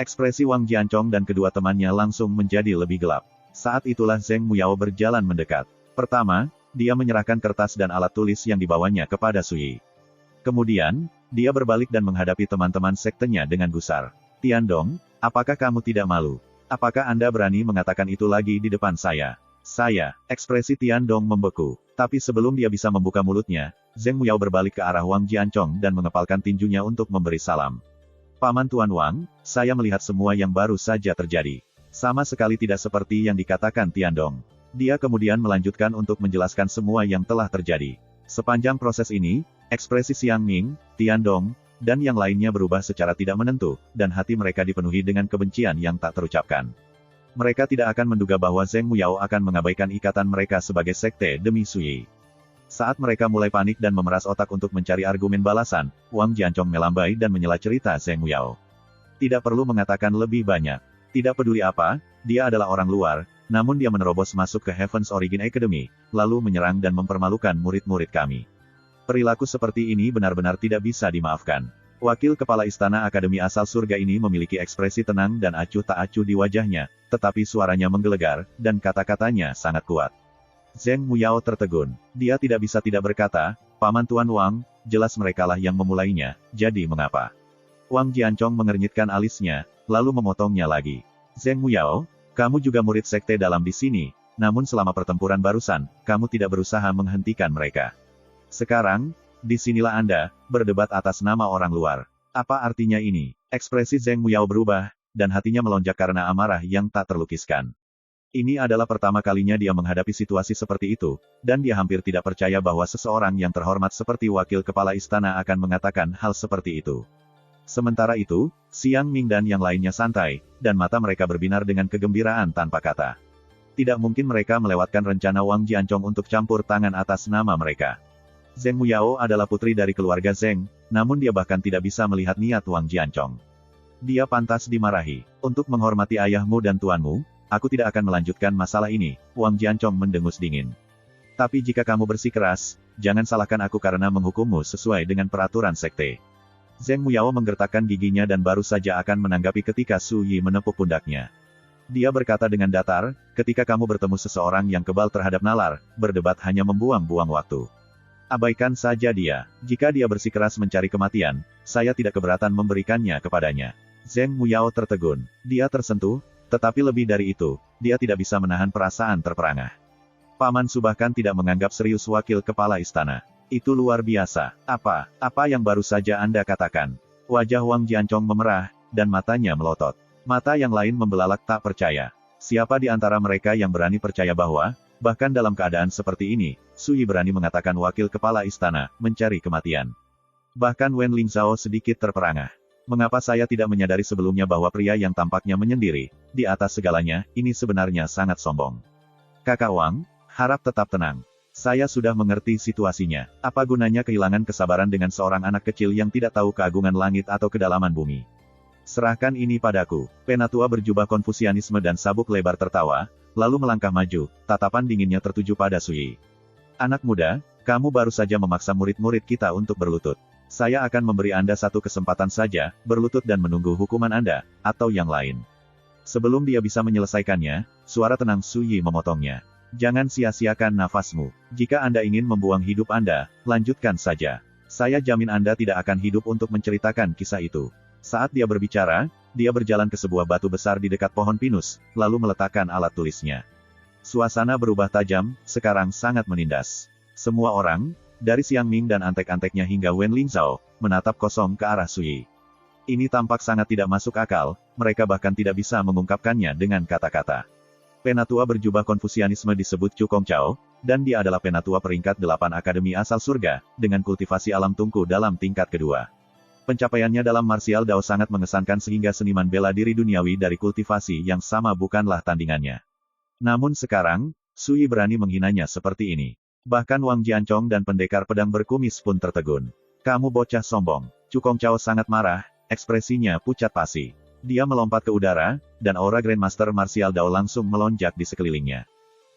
A: Ekspresi Wang Jiancong dan kedua temannya langsung menjadi lebih gelap. Saat itulah Zheng Muyao berjalan mendekat. Pertama, dia menyerahkan kertas dan alat tulis yang dibawanya kepada Su Yi. Kemudian, dia berbalik dan menghadapi teman-teman sektenya dengan gusar. "Tiandong, apakah kamu tidak malu? Apakah Anda berani mengatakan itu lagi di depan saya?" "Saya," ekspresi Tiandong membeku. Tapi sebelum dia bisa membuka mulutnya, Zheng Muyao berbalik ke arah Wang Jiancong dan mengepalkan tinjunya untuk memberi salam. "Paman Tuan Wang, saya melihat semua yang baru saja terjadi. Sama sekali tidak seperti yang dikatakan Tiandong." Dia kemudian melanjutkan untuk menjelaskan semua yang telah terjadi. Sepanjang proses ini, ekspresi Xiang Ming, Tiandong, dan yang lainnya berubah secara tidak menentu, dan hati mereka dipenuhi dengan kebencian yang tak terucapkan. Mereka tidak akan menduga bahwa Zheng Muyao akan mengabaikan ikatan mereka sebagai sekte demi Su Yi. Saat mereka mulai panik dan memeras otak untuk mencari argumen balasan, Wang Jiancong melambai dan menyela cerita Zheng Muyao. Tidak perlu mengatakan lebih banyak. Tidak peduli apa, dia adalah orang luar, namun dia menerobos masuk ke Heaven's Origin Academy, lalu menyerang dan mempermalukan murid-murid kami. Perilaku seperti ini benar-benar tidak bisa dimaafkan. Wakil Kepala Istana Akademi asal surga ini memiliki ekspresi tenang dan acuh tak acuh di wajahnya, tetapi suaranya menggelegar, dan kata-katanya sangat kuat. Zheng Muyao tertegun. Dia tidak bisa tidak berkata, "Paman Tuan Wang, jelas merekalah yang memulainya, jadi mengapa?" Wang Jiancong mengernyitkan alisnya, lalu memotongnya lagi. "Zheng Muyao, kamu juga murid sekte dalam di sini, namun selama pertempuran barusan, kamu tidak berusaha menghentikan mereka. Sekarang, disinilah Anda, berdebat atas nama orang luar. Apa artinya ini?" Ekspresi Zheng Muyao berubah, dan hatinya melonjak karena amarah yang tak terlukiskan. Ini adalah pertama kalinya dia menghadapi situasi seperti itu, dan dia hampir tidak percaya bahwa seseorang yang terhormat seperti wakil kepala istana akan mengatakan hal seperti itu. Sementara itu, Xiang Ming dan yang lainnya santai, dan mata mereka berbinar dengan kegembiraan tanpa kata. Tidak mungkin mereka melewatkan rencana Wang Jiancong untuk campur tangan atas nama mereka. Zheng Muyao adalah putri dari keluarga Zheng, namun dia bahkan tidak bisa melihat niat Wang Jiancong. Dia pantas dimarahi. "Untuk menghormati ayahmu dan tuanmu, aku tidak akan melanjutkan masalah ini," Wang Jiancong mendengus dingin. "Tapi jika kamu bersikeras, jangan salahkan aku karena menghukummu sesuai dengan peraturan sekte." Zheng Muyao menggertakkan giginya dan baru saja akan menanggapi ketika Su Yi menepuk pundaknya. Dia berkata dengan datar, "Ketika kamu bertemu seseorang yang kebal terhadap nalar, berdebat hanya membuang-buang waktu. Abaikan saja dia. Jika dia bersikeras mencari kematian, saya tidak keberatan memberikannya kepadanya. Zheng Muyao tertegun. Dia tersentuh, tetapi lebih dari itu, dia tidak bisa menahan perasaan terperangah. Paman Su bahkan tidak menganggap serius wakil kepala istana. Itu luar biasa. Apa yang baru saja Anda katakan? Wajah Wang Jiancong memerah, dan matanya melotot. Mata yang lain membelalak tak percaya. Siapa di antara mereka yang berani percaya bahwa, bahkan dalam keadaan seperti ini, Su Yi berani mengatakan wakil kepala istana, mencari kematian. Bahkan Wen Lingzhao sedikit terperangah. Mengapa saya tidak menyadari sebelumnya bahwa pria yang tampaknya menyendiri, di atas segalanya, ini sebenarnya sangat sombong. Kakak Wang, harap tetap tenang. Saya sudah mengerti situasinya. Apa gunanya kehilangan kesabaran dengan seorang anak kecil yang tidak tahu keagungan langit atau kedalaman bumi? Serahkan ini padaku. Penatua berjubah Konfusianisme dan sabuk lebar tertawa, lalu melangkah maju, tatapan dinginnya tertuju pada Su Yi. Anak muda, kamu baru saja memaksa murid-murid kita untuk berlutut. Saya akan memberi Anda satu kesempatan saja, berlutut dan menunggu hukuman Anda, atau yang lain. Sebelum dia bisa menyelesaikannya, suara tenang Su Yi memotongnya. Jangan sia-siakan nafasmu. Jika Anda ingin membuang hidup Anda, lanjutkan saja. Saya jamin Anda tidak akan hidup untuk menceritakan kisah itu. Saat dia berbicara, dia berjalan ke sebuah batu besar di dekat pohon pinus, lalu meletakkan alat tulisnya. Suasana berubah tajam, sekarang sangat menindas. Semua orang, dari Xiang Ming dan antek-anteknya hingga Wen Lingzhao, menatap kosong ke arah Su Yi. Ini tampak sangat tidak masuk akal, mereka bahkan tidak bisa mengungkapkannya dengan kata-kata. Penatua berjubah Konfusianisme disebut Chu Kongchao, dan dia adalah penatua peringkat 8 Akademi Asal Surga, dengan kultivasi alam tungku dalam tingkat kedua. Pencapaiannya dalam martial Dao sangat mengesankan sehingga seniman bela diri duniawi dari kultivasi yang sama bukanlah tandingannya. Namun sekarang, Su Yi berani menghinanya seperti ini. Bahkan Wang Jiancong dan pendekar pedang berkumis pun tertegun. Kamu bocah sombong. Chu Kongchao sangat marah, ekspresinya pucat pasi. Dia melompat ke udara, dan aura Grandmaster Martial Dao langsung melonjak di sekelilingnya.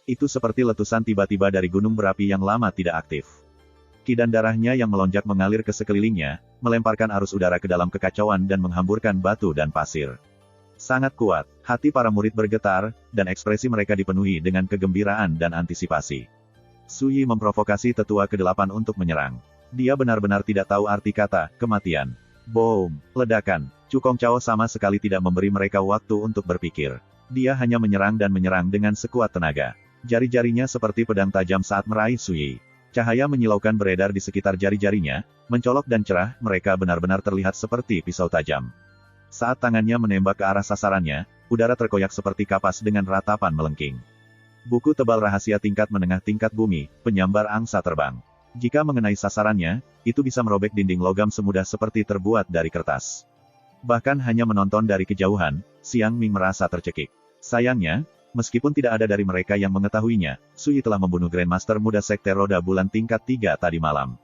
A: Itu seperti letusan tiba-tiba dari gunung berapi yang lama tidak aktif. Ki dan darahnya yang melonjak mengalir ke sekelilingnya, melemparkan arus udara ke dalam kekacauan dan menghamburkan batu dan pasir. Sangat kuat, hati para murid bergetar, dan ekspresi mereka dipenuhi dengan kegembiraan dan antisipasi. Su Yi memprovokasi tetua ke-8 untuk menyerang. Dia benar-benar tidak tahu arti kata, kematian. Boom, ledakan. Chu Kongchao sama sekali tidak memberi mereka waktu untuk berpikir. Dia hanya menyerang dan menyerang dengan sekuat tenaga. Jari-jarinya seperti pedang tajam saat meraih Su Yi. Cahaya menyilaukan beredar di sekitar jari-jarinya, mencolok dan cerah, mereka benar-benar terlihat seperti pisau tajam. Saat tangannya menembak ke arah sasarannya, udara terkoyak seperti kapas dengan ratapan melengking. Buku tebal rahasia tingkat menengah tingkat bumi, penyambar angsa terbang. Jika mengenai sasarannya, itu bisa merobek dinding logam semudah seperti terbuat dari kertas. Bahkan hanya menonton dari kejauhan, Xiang Ming merasa tercekik. Sayangnya, meskipun tidak ada dari mereka yang mengetahuinya, Su Yi telah membunuh Grandmaster muda Sekte Roda Bulan tingkat 3 tadi malam.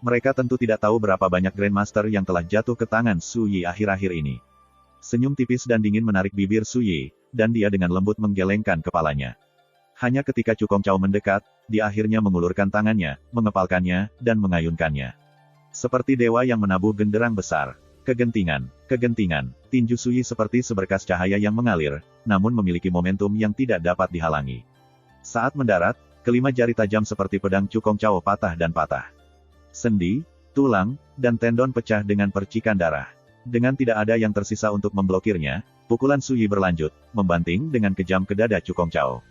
A: Mereka tentu tidak tahu berapa banyak Grandmaster yang telah jatuh ke tangan Su Yi akhir-akhir ini. Senyum tipis dan dingin menarik bibir Su Yi, dan dia dengan lembut menggelengkan kepalanya. Hanya ketika Chu Kongchao mendekat, dia akhirnya mengulurkan tangannya, mengepalkannya, dan mengayunkannya. Seperti dewa yang menabuh genderang besar. Kegentingan, tinju Su Yi seperti seberkas cahaya yang mengalir, namun memiliki momentum yang tidak dapat dihalangi. Saat mendarat, kelima jari tajam seperti pedang Chu Kongchao patah dan patah. Sendi, tulang, dan tendon pecah dengan percikan darah. Dengan tidak ada yang tersisa untuk memblokirnya, pukulan Su Yi berlanjut, membanting dengan kejam ke dada Chu Kongchao.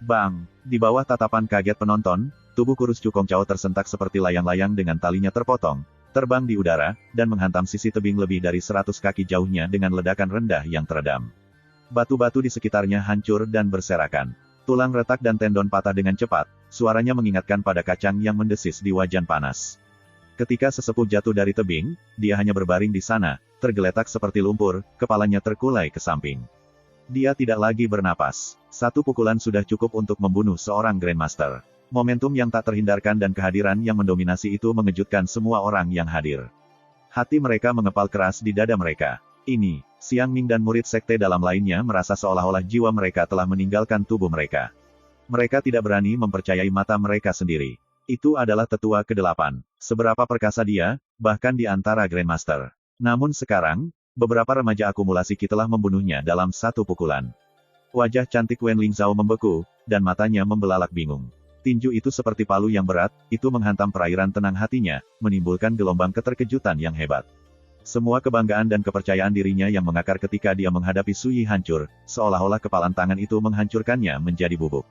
A: Bang! Di bawah tatapan kaget penonton, tubuh kurus Chu Kongchao tersentak seperti layang-layang dengan talinya terpotong, terbang di udara, dan menghantam sisi tebing lebih dari 100 kaki jauhnya dengan ledakan rendah yang teredam. Batu-batu di sekitarnya hancur dan berserakan. Tulang retak dan tendon patah dengan cepat, suaranya mengingatkan pada kacang yang mendesis di wajan panas. Ketika sesepuh jatuh dari tebing, dia hanya berbaring di sana, tergeletak seperti lumpur, kepalanya terkulai ke samping. Dia tidak lagi bernapas. Satu pukulan sudah cukup untuk membunuh seorang Grandmaster. Momentum yang tak terhindarkan dan kehadiran yang mendominasi itu mengejutkan semua orang yang hadir. Hati mereka mengepal keras di dada mereka. Ini, Xiang Ming dan murid sekte dalam lainnya merasa seolah-olah jiwa mereka telah meninggalkan tubuh mereka. Mereka tidak berani mempercayai mata mereka sendiri. Itu adalah tetua ke-8. Seberapa perkasa dia, bahkan di antara Grandmaster. Namun sekarang, beberapa remaja akumulasi Qi telah membunuhnya dalam satu pukulan. Wajah cantik Wen Lingzhao membeku, dan matanya membelalak bingung. Tinju itu seperti palu yang berat, itu menghantam perairan tenang hatinya, menimbulkan gelombang keterkejutan yang hebat. Semua kebanggaan dan kepercayaan dirinya yang mengakar ketika dia menghadapi Su Yi hancur, seolah-olah kepalan tangan itu menghancurkannya menjadi bubuk.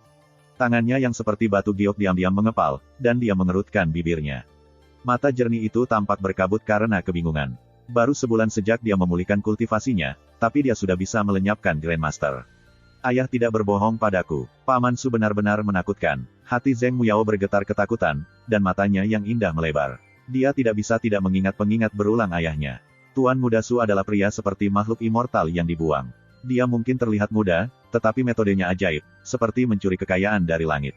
A: Tangannya yang seperti batu giok diam-diam mengepal, dan dia mengerutkan bibirnya. Mata jernih itu tampak berkabut karena kebingungan. Baru sebulan sejak dia memulihkan kultivasinya, tapi dia sudah bisa melenyapkan Grandmaster. Ayah tidak berbohong padaku, Paman Su benar-benar menakutkan. Hati Zheng Muyao bergetar ketakutan, dan matanya yang indah melebar. Dia tidak bisa tidak mengingat pengingat berulang ayahnya. Tuan Muda Su adalah pria seperti makhluk immortal yang dibuang. Dia mungkin terlihat muda, tetapi metodenya ajaib, seperti mencuri kekayaan dari langit.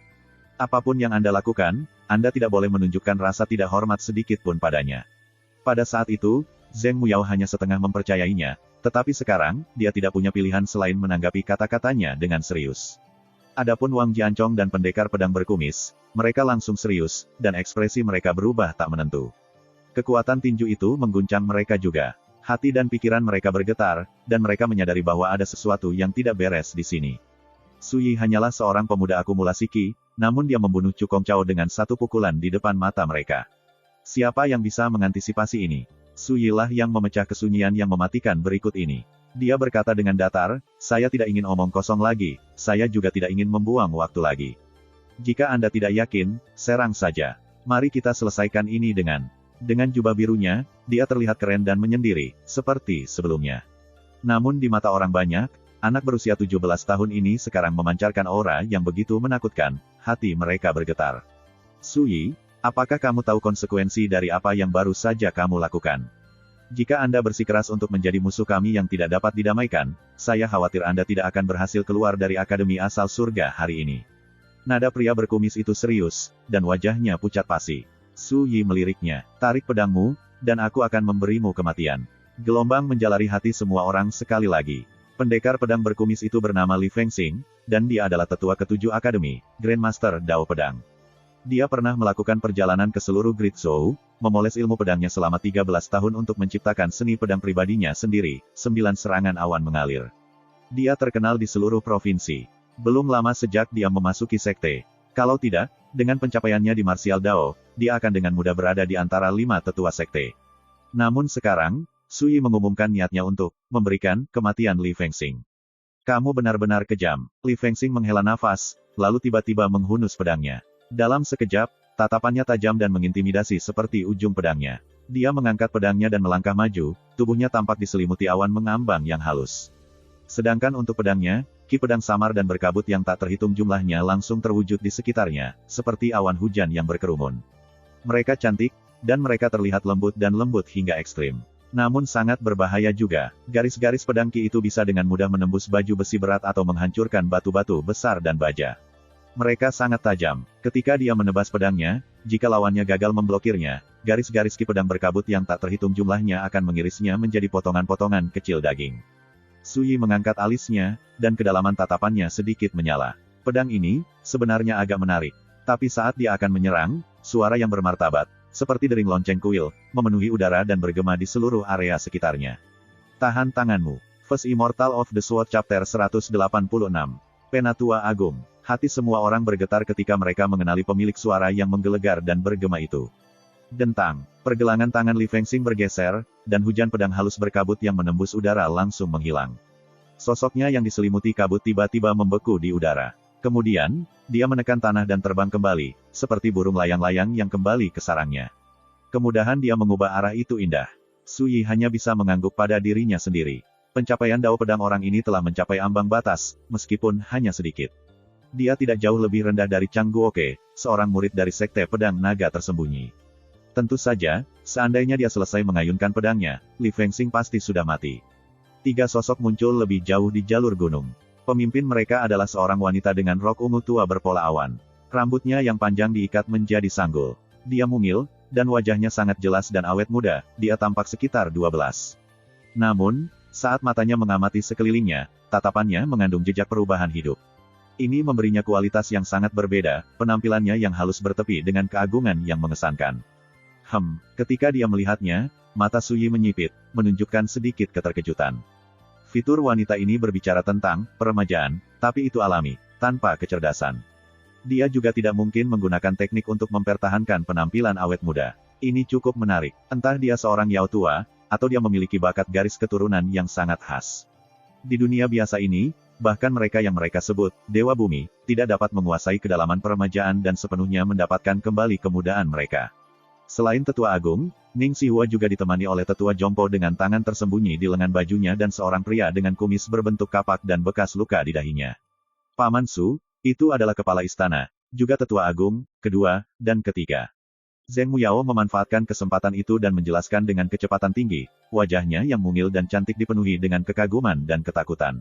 A: Apapun yang Anda lakukan, Anda tidak boleh menunjukkan rasa tidak hormat sedikit pun padanya. Pada saat itu, Zheng Muyao hanya setengah mempercayainya, tetapi sekarang, dia tidak punya pilihan selain menanggapi kata-katanya dengan serius. Adapun Wang Jiancong dan pendekar pedang berkumis, mereka langsung serius, dan ekspresi mereka berubah tak menentu. Kekuatan tinju itu mengguncang mereka juga. Hati dan pikiran mereka bergetar, dan mereka menyadari bahwa ada sesuatu yang tidak beres di sini. Su Yi hanyalah seorang pemuda akumulasi Qi, namun dia membunuh Chu Kongqiao dengan satu pukulan di depan mata mereka. Siapa yang bisa mengantisipasi ini? Su Yi lah yang memecah kesunyian yang mematikan berikut ini. Dia berkata dengan datar, saya tidak ingin omong kosong lagi, saya juga tidak ingin membuang waktu lagi. Jika Anda tidak yakin, serang saja. Mari kita selesaikan ini dengan jubah birunya, dia terlihat keren dan menyendiri, seperti sebelumnya. Namun di mata orang banyak, anak berusia 17 tahun ini sekarang memancarkan aura yang begitu menakutkan, hati mereka bergetar. Su Yi, apakah kamu tahu konsekuensi dari apa yang baru saja kamu lakukan? Jika Anda bersikeras untuk menjadi musuh kami yang tidak dapat didamaikan, saya khawatir Anda tidak akan berhasil keluar dari Akademi Asal Surga hari ini. Nada pria berkumis itu serius, dan wajahnya pucat pasi. Su Yi meliriknya, tarik pedangmu, dan aku akan memberimu kematian. Gelombang menjalari hati semua orang sekali lagi. Pendekar pedang berkumis itu bernama Li Fengxing, dan dia adalah tetua ketujuh Akademi, Grandmaster Dao Pedang. Dia pernah melakukan perjalanan ke seluruh Great Zhou, memoles ilmu pedangnya selama 13 tahun untuk menciptakan seni pedang pribadinya sendiri, 9 serangan awan mengalir. Dia terkenal di seluruh provinsi. Belum lama sejak dia memasuki sekte. Kalau tidak, dengan pencapaiannya di Martial Dao, dia akan dengan mudah berada di antara 5 tetua sekte. Namun sekarang, Su Yi mengumumkan niatnya untuk memberikan kematian Li Fengxing. Kamu benar-benar kejam. Li Fengxing menghela nafas, lalu tiba-tiba menghunus pedangnya. Dalam sekejap, tatapannya tajam dan mengintimidasi seperti ujung pedangnya. Dia mengangkat pedangnya dan melangkah maju, tubuhnya tampak diselimuti awan mengambang yang halus. Sedangkan untuk pedangnya, ki pedang samar dan berkabut yang tak terhitung jumlahnya langsung terwujud di sekitarnya, seperti awan hujan yang berkerumun. Mereka cantik, dan mereka terlihat lembut dan lembut hingga ekstrim. Namun sangat berbahaya juga, garis-garis pedang ki itu bisa dengan mudah menembus baju besi berat atau menghancurkan batu-batu besar dan baja. Mereka sangat tajam. Ketika dia menebas pedangnya, jika lawannya gagal memblokirnya, garis-garis ki pedang berkabut yang tak terhitung jumlahnya akan mengirisnya menjadi potongan-potongan kecil daging. Su Yi mengangkat alisnya, dan kedalaman tatapannya sedikit menyala. Pedang ini, sebenarnya agak menarik. Tapi saat dia akan menyerang, suara yang bermartabat, seperti dering lonceng kuil, memenuhi udara dan bergema di seluruh area sekitarnya. Tahan tanganmu. First Immortal of the Sword Chapter 186. Penatua Agung. Hati semua orang bergetar ketika mereka mengenali pemilik suara yang menggelegar dan bergema itu. Dentang. Pergelangan tangan Li Fengxing bergeser, dan hujan pedang halus berkabut yang menembus udara langsung menghilang. Sosoknya yang diselimuti kabut tiba-tiba membeku di udara. Kemudian, dia menekan tanah dan terbang kembali, seperti burung layang-layang yang kembali ke sarangnya. Kemudahan dia mengubah arah itu indah. Su Yi hanya bisa mengangguk pada dirinya sendiri. Pencapaian Dao Pedang orang ini telah mencapai ambang batas, meskipun hanya sedikit. Dia tidak jauh lebih rendah dari Chang Guoke, seorang murid dari Sekte Pedang Naga Tersembunyi. Tentu saja, seandainya dia selesai mengayunkan pedangnya, Li Fengxing pasti sudah mati. 3 sosok muncul lebih jauh di jalur gunung. Pemimpin mereka adalah seorang wanita dengan rok ungu tua berpola awan. Rambutnya yang panjang diikat menjadi sanggul. Dia mungil, dan wajahnya sangat jelas dan awet muda, dia tampak sekitar 12. Namun, saat matanya mengamati sekelilingnya, tatapannya mengandung jejak perubahan hidup. Ini memberinya kualitas yang sangat berbeda, penampilannya yang halus bertepi dengan keagungan yang mengesankan. Ketika dia melihatnya, mata Su Yi menyipit, menunjukkan sedikit keterkejutan. Fitur wanita ini berbicara tentang peremajaan, tapi itu alami, tanpa kecerdasan. Dia juga tidak mungkin menggunakan teknik untuk mempertahankan penampilan awet muda. Ini cukup menarik. Entah dia seorang Yao tua, atau dia memiliki bakat garis keturunan yang sangat khas. Di dunia biasa ini, bahkan mereka yang mereka sebut Dewa Bumi, tidak dapat menguasai kedalaman peremajaan dan sepenuhnya mendapatkan kembali kemudaan mereka. Selain Tetua Agung, Ning Sihua juga ditemani oleh Tetua Jompo dengan tangan tersembunyi di lengan bajunya dan seorang pria dengan kumis berbentuk kapak dan bekas luka di dahinya. Paman Su, itu adalah kepala istana, juga Tetua Agung, kedua, dan ketiga. Zheng Muyao memanfaatkan kesempatan itu dan menjelaskan dengan kecepatan tinggi, wajahnya yang mungil dan cantik dipenuhi dengan kekaguman dan ketakutan.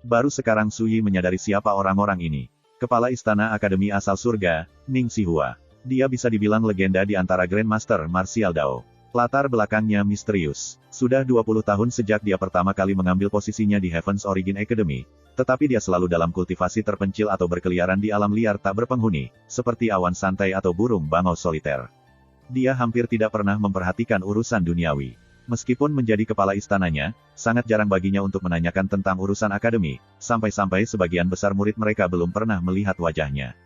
A: Baru sekarang Su Yi menyadari siapa orang-orang ini. Kepala Istana Akademi Asal Surga, Ning Sihua. Dia bisa dibilang legenda di antara Grandmaster Martial Dao. Latar belakangnya misterius. Sudah 20 tahun sejak dia pertama kali mengambil posisinya di Heaven's Origin Academy, tetapi dia selalu dalam kultivasi terpencil atau berkeliaran di alam liar tak berpenghuni, seperti awan santai atau burung bangau soliter. Dia hampir tidak pernah memperhatikan urusan duniawi. Meskipun menjadi kepala istananya, sangat jarang baginya untuk menanyakan tentang urusan akademi, sampai-sampai sebagian besar murid mereka belum pernah melihat wajahnya.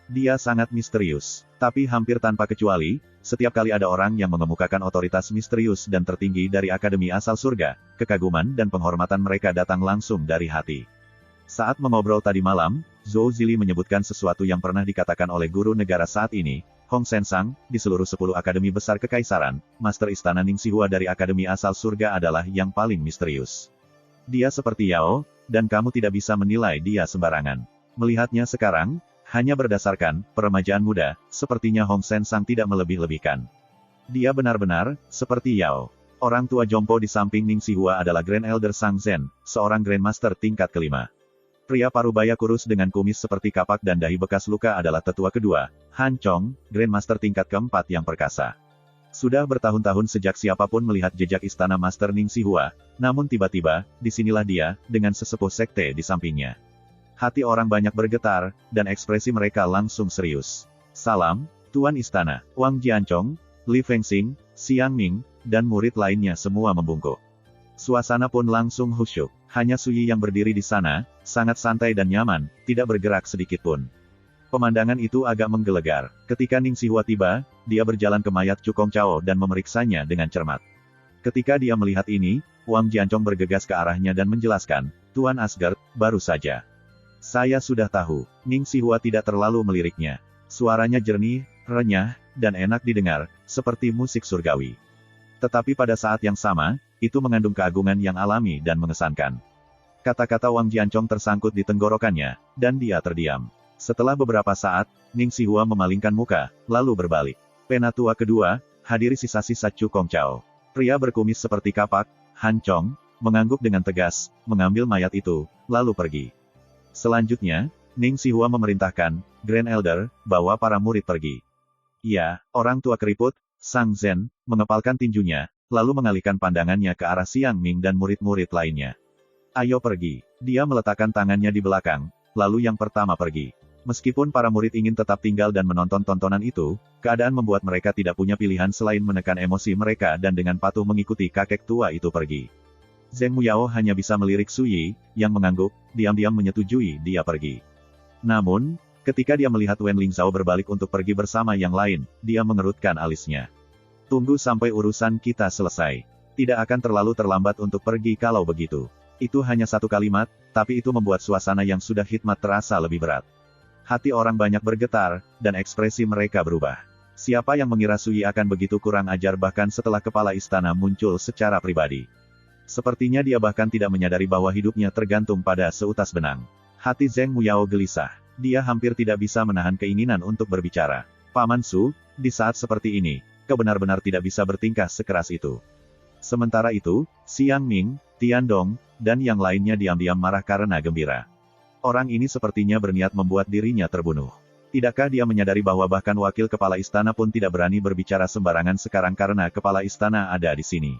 A: Dia sangat misterius. Tapi hampir tanpa kecuali, setiap kali ada orang yang mengemukakan otoritas misterius dan tertinggi dari Akademi Asal Surga, kekaguman dan penghormatan mereka datang langsung dari hati. Saat mengobrol tadi malam, Zhou Zili menyebutkan sesuatu yang pernah dikatakan oleh guru negara saat ini, Hong Sensang, di seluruh 10 akademi besar kekaisaran, Master Istana Ning Sihua dari Akademi Asal Surga adalah yang paling misterius. Dia seperti Yao, dan kamu tidak bisa menilai dia sembarangan. Melihatnya sekarang, hanya berdasarkan peremajaan muda, sepertinya Hong Sensang tidak melebih-lebihkan. Dia benar-benar seperti Yao. Orang tua Jompo di samping Ning Sihua adalah Grand Elder Sang Zhen, seorang Grandmaster tingkat kelima. Pria parubaya kurus dengan kumis seperti kapak dan dahi bekas luka adalah tetua kedua, Han Chong, Grandmaster tingkat keempat yang perkasa. Sudah bertahun-tahun sejak siapapun melihat jejak istana Master Ning Sihua, namun tiba-tiba, disinilah dia, dengan sesepuh sekte di sampingnya. Hati orang banyak bergetar, dan ekspresi mereka langsung serius. Salam, Tuan Istana. Wang Jianchong, Li Fengxing, Xiang Ming, dan murid lainnya semua membungkuk. Suasana pun langsung khusyuk. Hanya Su Yi yang berdiri di sana, sangat santai dan nyaman, tidak bergerak sedikit pun. Pemandangan itu agak menggelegar. Ketika Ning Sihua tiba, dia berjalan ke mayat Cukong Chao dan memeriksanya dengan cermat. Ketika dia melihat ini, Wang Jianchong bergegas ke arahnya dan menjelaskan, Tuan Asgard, baru saja. Saya sudah tahu. Ning Sihua tidak terlalu meliriknya. Suaranya jernih, renyah, dan enak didengar, seperti musik surgawi. Tetapi pada saat yang sama, itu mengandung keagungan yang alami dan mengesankan. Kata-kata Wang Jianchong tersangkut di tenggorokannya, dan dia terdiam. Setelah beberapa saat, Ning Sihua memalingkan muka, lalu berbalik. Penatua kedua, hadiri sisa-sisa Cukong Chao. Pria berkumis seperti kapak, Han Chong, mengangguk dengan tegas, mengambil mayat itu, lalu pergi. Selanjutnya, Ning Sihua memerintahkan, Grand Elder, bawa para murid pergi. Ya, orang tua keriput, Sang Zhen, mengepalkan tinjunya, lalu mengalihkan pandangannya ke arah Xiang Ming dan murid-murid lainnya. Ayo pergi. Dia meletakkan tangannya di belakang, lalu yang pertama pergi. Meskipun para murid ingin tetap tinggal dan menonton tontonan itu, keadaan membuat mereka tidak punya pilihan selain menekan emosi mereka dan dengan patuh mengikuti kakek tua itu pergi. Zheng Muyao hanya bisa melirik Su Yi, yang mengangguk, diam-diam menyetujui dia pergi. Namun, ketika dia melihat Wen Lingzhao berbalik untuk pergi bersama yang lain, dia mengerutkan alisnya. Tunggu sampai urusan kita selesai. Tidak akan terlalu terlambat untuk pergi kalau begitu. Itu hanya satu kalimat, tapi itu membuat suasana yang sudah khidmat terasa lebih berat. Hati orang banyak bergetar, dan ekspresi mereka berubah. Siapa yang mengira Su Yi akan begitu kurang ajar bahkan setelah kepala istana muncul secara pribadi. Sepertinya dia bahkan tidak menyadari bahwa hidupnya tergantung pada seutas benang. Hati Zheng Muyao gelisah. Dia hampir tidak bisa menahan keinginan untuk berbicara. Paman Su, di saat seperti ini, kau benar-benar tidak bisa bertingkah sekeras itu. Sementara itu, Xiang Ming, Tiandong, dan yang lainnya diam-diam marah karena gembira. Orang ini sepertinya berniat membuat dirinya terbunuh. Tidakkah dia menyadari bahwa bahkan wakil kepala istana pun tidak berani berbicara sembarangan sekarang karena kepala istana ada di sini?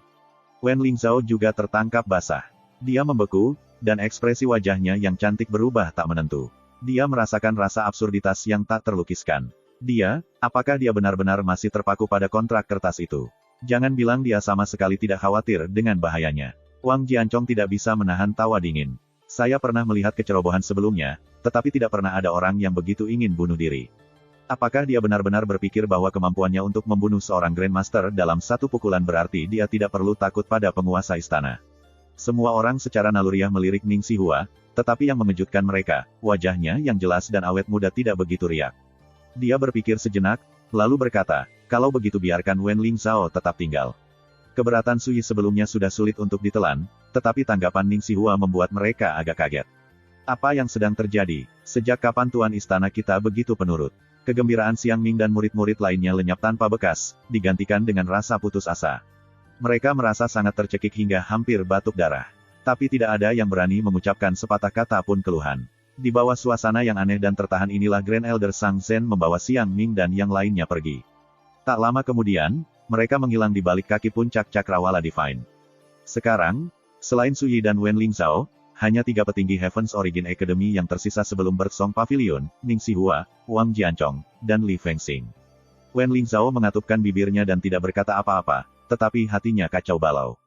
A: Wen Lingzhao juga tertangkap basah. Dia membeku, dan ekspresi wajahnya yang cantik berubah tak menentu. Dia merasakan rasa absurditas yang tak terlukiskan. Apakah dia benar-benar masih terpaku pada kontrak kertas itu? Jangan bilang dia sama sekali tidak khawatir dengan bahayanya. Wang Jianchong tidak bisa menahan tawa dingin. Saya pernah melihat kecerobohan sebelumnya, tetapi tidak pernah ada orang yang begitu ingin bunuh diri. Apakah dia benar-benar berpikir bahwa kemampuannya untuk membunuh seorang Grandmaster dalam satu pukulan berarti dia tidak perlu takut pada penguasa istana? Semua orang secara naluriah melirik Ning Xihua, tetapi yang mengejutkan mereka, wajahnya yang jelas dan awet muda tidak begitu riak. Dia berpikir sejenak, lalu berkata, kalau begitu biarkan Wen Lingzhao tetap tinggal. Keberatan Sui sebelumnya sudah sulit untuk ditelan, tetapi tanggapan Ning Xihua membuat mereka agak kaget. Apa yang sedang terjadi? Sejak kapan Tuan Istana kita begitu penurut? Kegembiraan Xiang Ming dan murid-murid lainnya lenyap tanpa bekas, digantikan dengan rasa putus asa. Mereka merasa sangat tercekik hingga hampir batuk darah. Tapi tidak ada yang berani mengucapkan sepatah kata pun keluhan. Di bawah suasana yang aneh dan tertahan inilah Grand Elder Sang Zhen membawa Xiang Ming dan yang lainnya pergi. Tak lama kemudian, mereka menghilang di balik kaki puncak Cakrawala Divine. Sekarang, selain Suyi dan Wen Lingzhao, hanya 3 petinggi Heaven's Origin Academy yang tersisa sebelum Birdsong Pavilion, Ning Xihua, Wang Jianchong, dan Li Fengxing. Wen Lingzhao mengatupkan bibirnya dan tidak berkata apa-apa, tetapi hatinya kacau balau.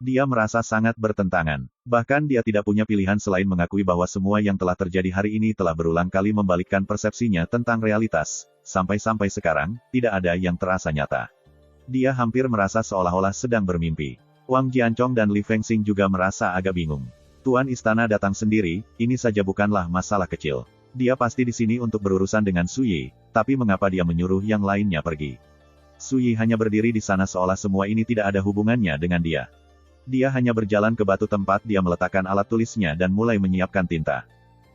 A: Dia merasa sangat bertentangan. Bahkan dia tidak punya pilihan selain mengakui bahwa semua yang telah terjadi hari ini telah berulang kali membalikkan persepsinya tentang realitas. Sampai-sampai sekarang, tidak ada yang terasa nyata. Dia hampir merasa seolah-olah sedang bermimpi. Wang Jianchong dan Li Fengxing juga merasa agak bingung. Tuan Istana datang sendiri, ini saja bukanlah masalah kecil. Dia pasti di sini untuk berurusan dengan Suyi, tapi mengapa dia menyuruh yang lainnya pergi? Suyi hanya berdiri di sana seolah semua ini tidak ada hubungannya dengan dia. Dia hanya berjalan ke batu tempat dia meletakkan alat tulisnya dan mulai menyiapkan tinta.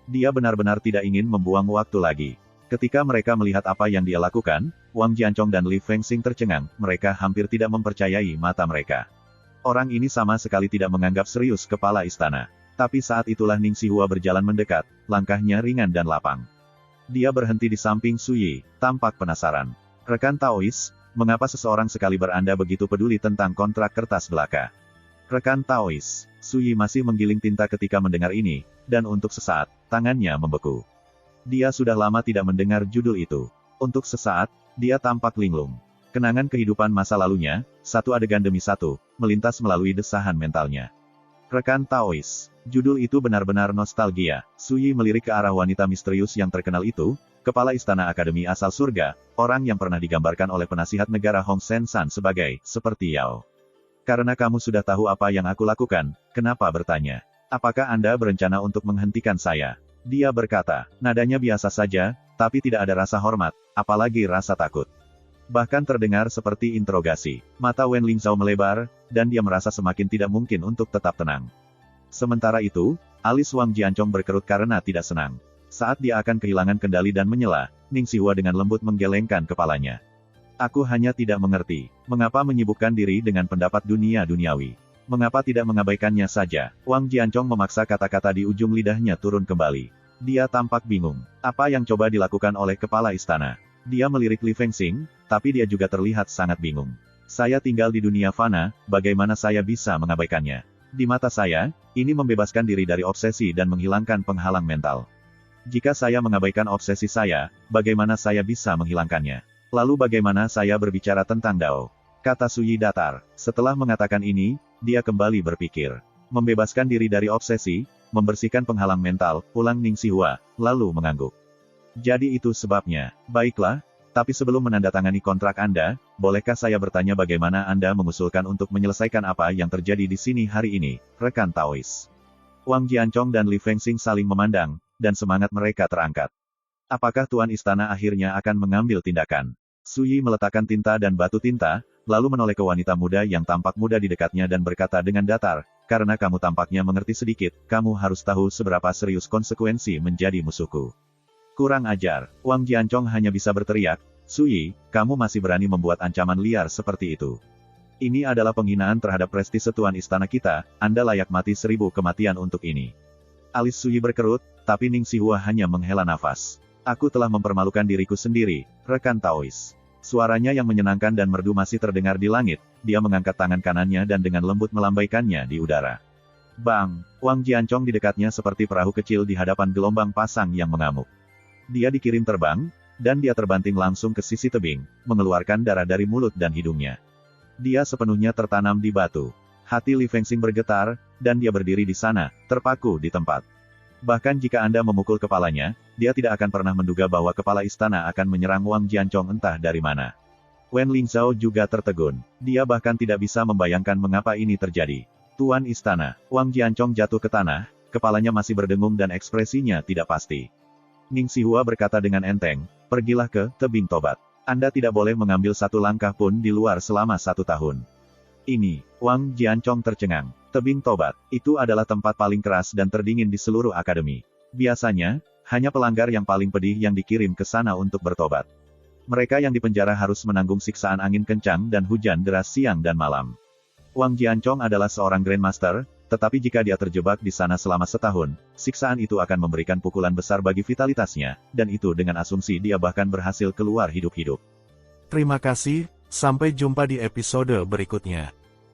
A: Dia benar-benar tidak ingin membuang waktu lagi. Ketika mereka melihat apa yang dia lakukan, Wang Jianchong dan Li Fengxing tercengang, mereka hampir tidak mempercayai mata mereka. Orang ini sama sekali tidak menganggap serius kepala istana. Tapi saat itulah Ning Xihua berjalan mendekat, langkahnya ringan dan lapang. Dia berhenti di samping Suyi, tampak penasaran. Rekan Taois, mengapa seseorang sekali beranda begitu peduli tentang kontrak kertas belaka? Rekan Taois, Suyi masih menggiling tinta ketika mendengar ini, dan untuk sesaat, tangannya membeku. Dia sudah lama tidak mendengar judul itu. Untuk sesaat, dia tampak linglung. Kenangan kehidupan masa lalunya, satu adegan demi satu, melintas melalui desahan mentalnya. Rekan Taois, judul itu benar-benar nostalgia. Suyi melirik ke arah wanita misterius yang terkenal itu, kepala istana Akademi asal surga, orang yang pernah digambarkan oleh penasihat negara Hong Sen San sebagai, seperti Yao. Karena kamu sudah tahu apa yang aku lakukan, kenapa bertanya? Apakah Anda berencana untuk menghentikan saya? Dia berkata, nadanya biasa saja, tapi tidak ada rasa hormat, apalagi rasa takut. Bahkan terdengar seperti interogasi. Mata Wen Lingzhao melebar, dan dia merasa semakin tidak mungkin untuk tetap tenang. Sementara itu, alis Wang Jianchong berkerut karena tidak senang. Saat dia akan kehilangan kendali dan menyela, Ning Xihua dengan lembut menggelengkan kepalanya. Aku hanya tidak mengerti, mengapa menyibukkan diri dengan pendapat dunia-duniawi. Mengapa tidak mengabaikannya saja? Wang Jianchong memaksa kata-kata di ujung lidahnya turun kembali. Dia tampak bingung. Apa yang coba dilakukan oleh kepala istana? Dia melirik Li Fengxing, tapi dia juga terlihat sangat bingung. Saya tinggal di dunia fana, bagaimana saya bisa mengabaikannya? Di mata saya, ini membebaskan diri dari obsesi dan menghilangkan penghalang mental. Jika saya mengabaikan obsesi saya, bagaimana saya bisa menghilangkannya? Lalu bagaimana saya berbicara tentang Dao? Kata Suyi datar. Setelah mengatakan ini, dia kembali berpikir. Membebaskan diri dari obsesi, membersihkan penghalang mental, ulang Ning Xihua, lalu mengangguk. Jadi itu sebabnya. Baiklah, tapi sebelum menandatangani kontrak Anda, bolehkah saya bertanya bagaimana Anda mengusulkan untuk menyelesaikan apa yang terjadi di sini hari ini, rekan Taois? Wang Jianchong dan Li Fengxing saling memandang, dan semangat mereka terangkat. Apakah Tuan Istana akhirnya akan mengambil tindakan? Suyi meletakkan tinta dan batu tinta, lalu menoleh ke wanita muda yang tampak muda di dekatnya dan berkata dengan datar, karena kamu tampaknya mengerti sedikit, kamu harus tahu seberapa serius konsekuensi menjadi musuhku. Kurang ajar, Wang Jianchong hanya bisa berteriak, Suyi, kamu masih berani membuat ancaman liar seperti itu. Ini adalah penghinaan terhadap prestise Tuan Istana kita, Anda layak mati 1000 kematian untuk ini. Alis Suyi berkerut, tapi Ning Xihua hanya menghela nafas. Aku telah mempermalukan diriku sendiri, rekan Taois. Suaranya yang menyenangkan dan merdu masih terdengar di langit, dia mengangkat tangan kanannya dan dengan lembut melambaikannya di udara. Bang! Wang Jianchong di dekatnya seperti perahu kecil di hadapan gelombang pasang yang mengamuk. Dia dikirim terbang, dan dia terbanting langsung ke sisi tebing, mengeluarkan darah dari mulut dan hidungnya. Dia sepenuhnya tertanam di batu. Hati Li Fengxing bergetar, dan dia berdiri di sana, terpaku di tempat. Bahkan jika Anda memukul kepalanya, dia tidak akan pernah menduga bahwa kepala istana akan menyerang Wang Jianchong entah dari mana. Wen Lingzhao juga tertegun. Dia bahkan tidak bisa membayangkan mengapa ini terjadi. Tuan istana, Wang Jianchong jatuh ke tanah, kepalanya masih berdengung dan ekspresinya tidak pasti. Ning Xihua berkata dengan enteng, pergilah ke tebing tobat. Anda tidak boleh mengambil satu langkah pun di luar selama 1 tahun. Ini, Wang Jianchong tercengang. Tebing tobat, itu adalah tempat paling keras dan terdingin di seluruh akademi. Biasanya, hanya pelanggar yang paling pedih yang dikirim ke sana untuk bertobat. Mereka yang dipenjara harus menanggung siksaan angin kencang dan hujan deras siang dan malam. Wang Jianchong adalah seorang Grandmaster, tetapi jika dia terjebak di sana selama setahun, siksaan itu akan memberikan pukulan besar bagi vitalitasnya, dan itu dengan asumsi dia bahkan berhasil keluar hidup-hidup.
B: Terima kasih, sampai jumpa di episode berikutnya.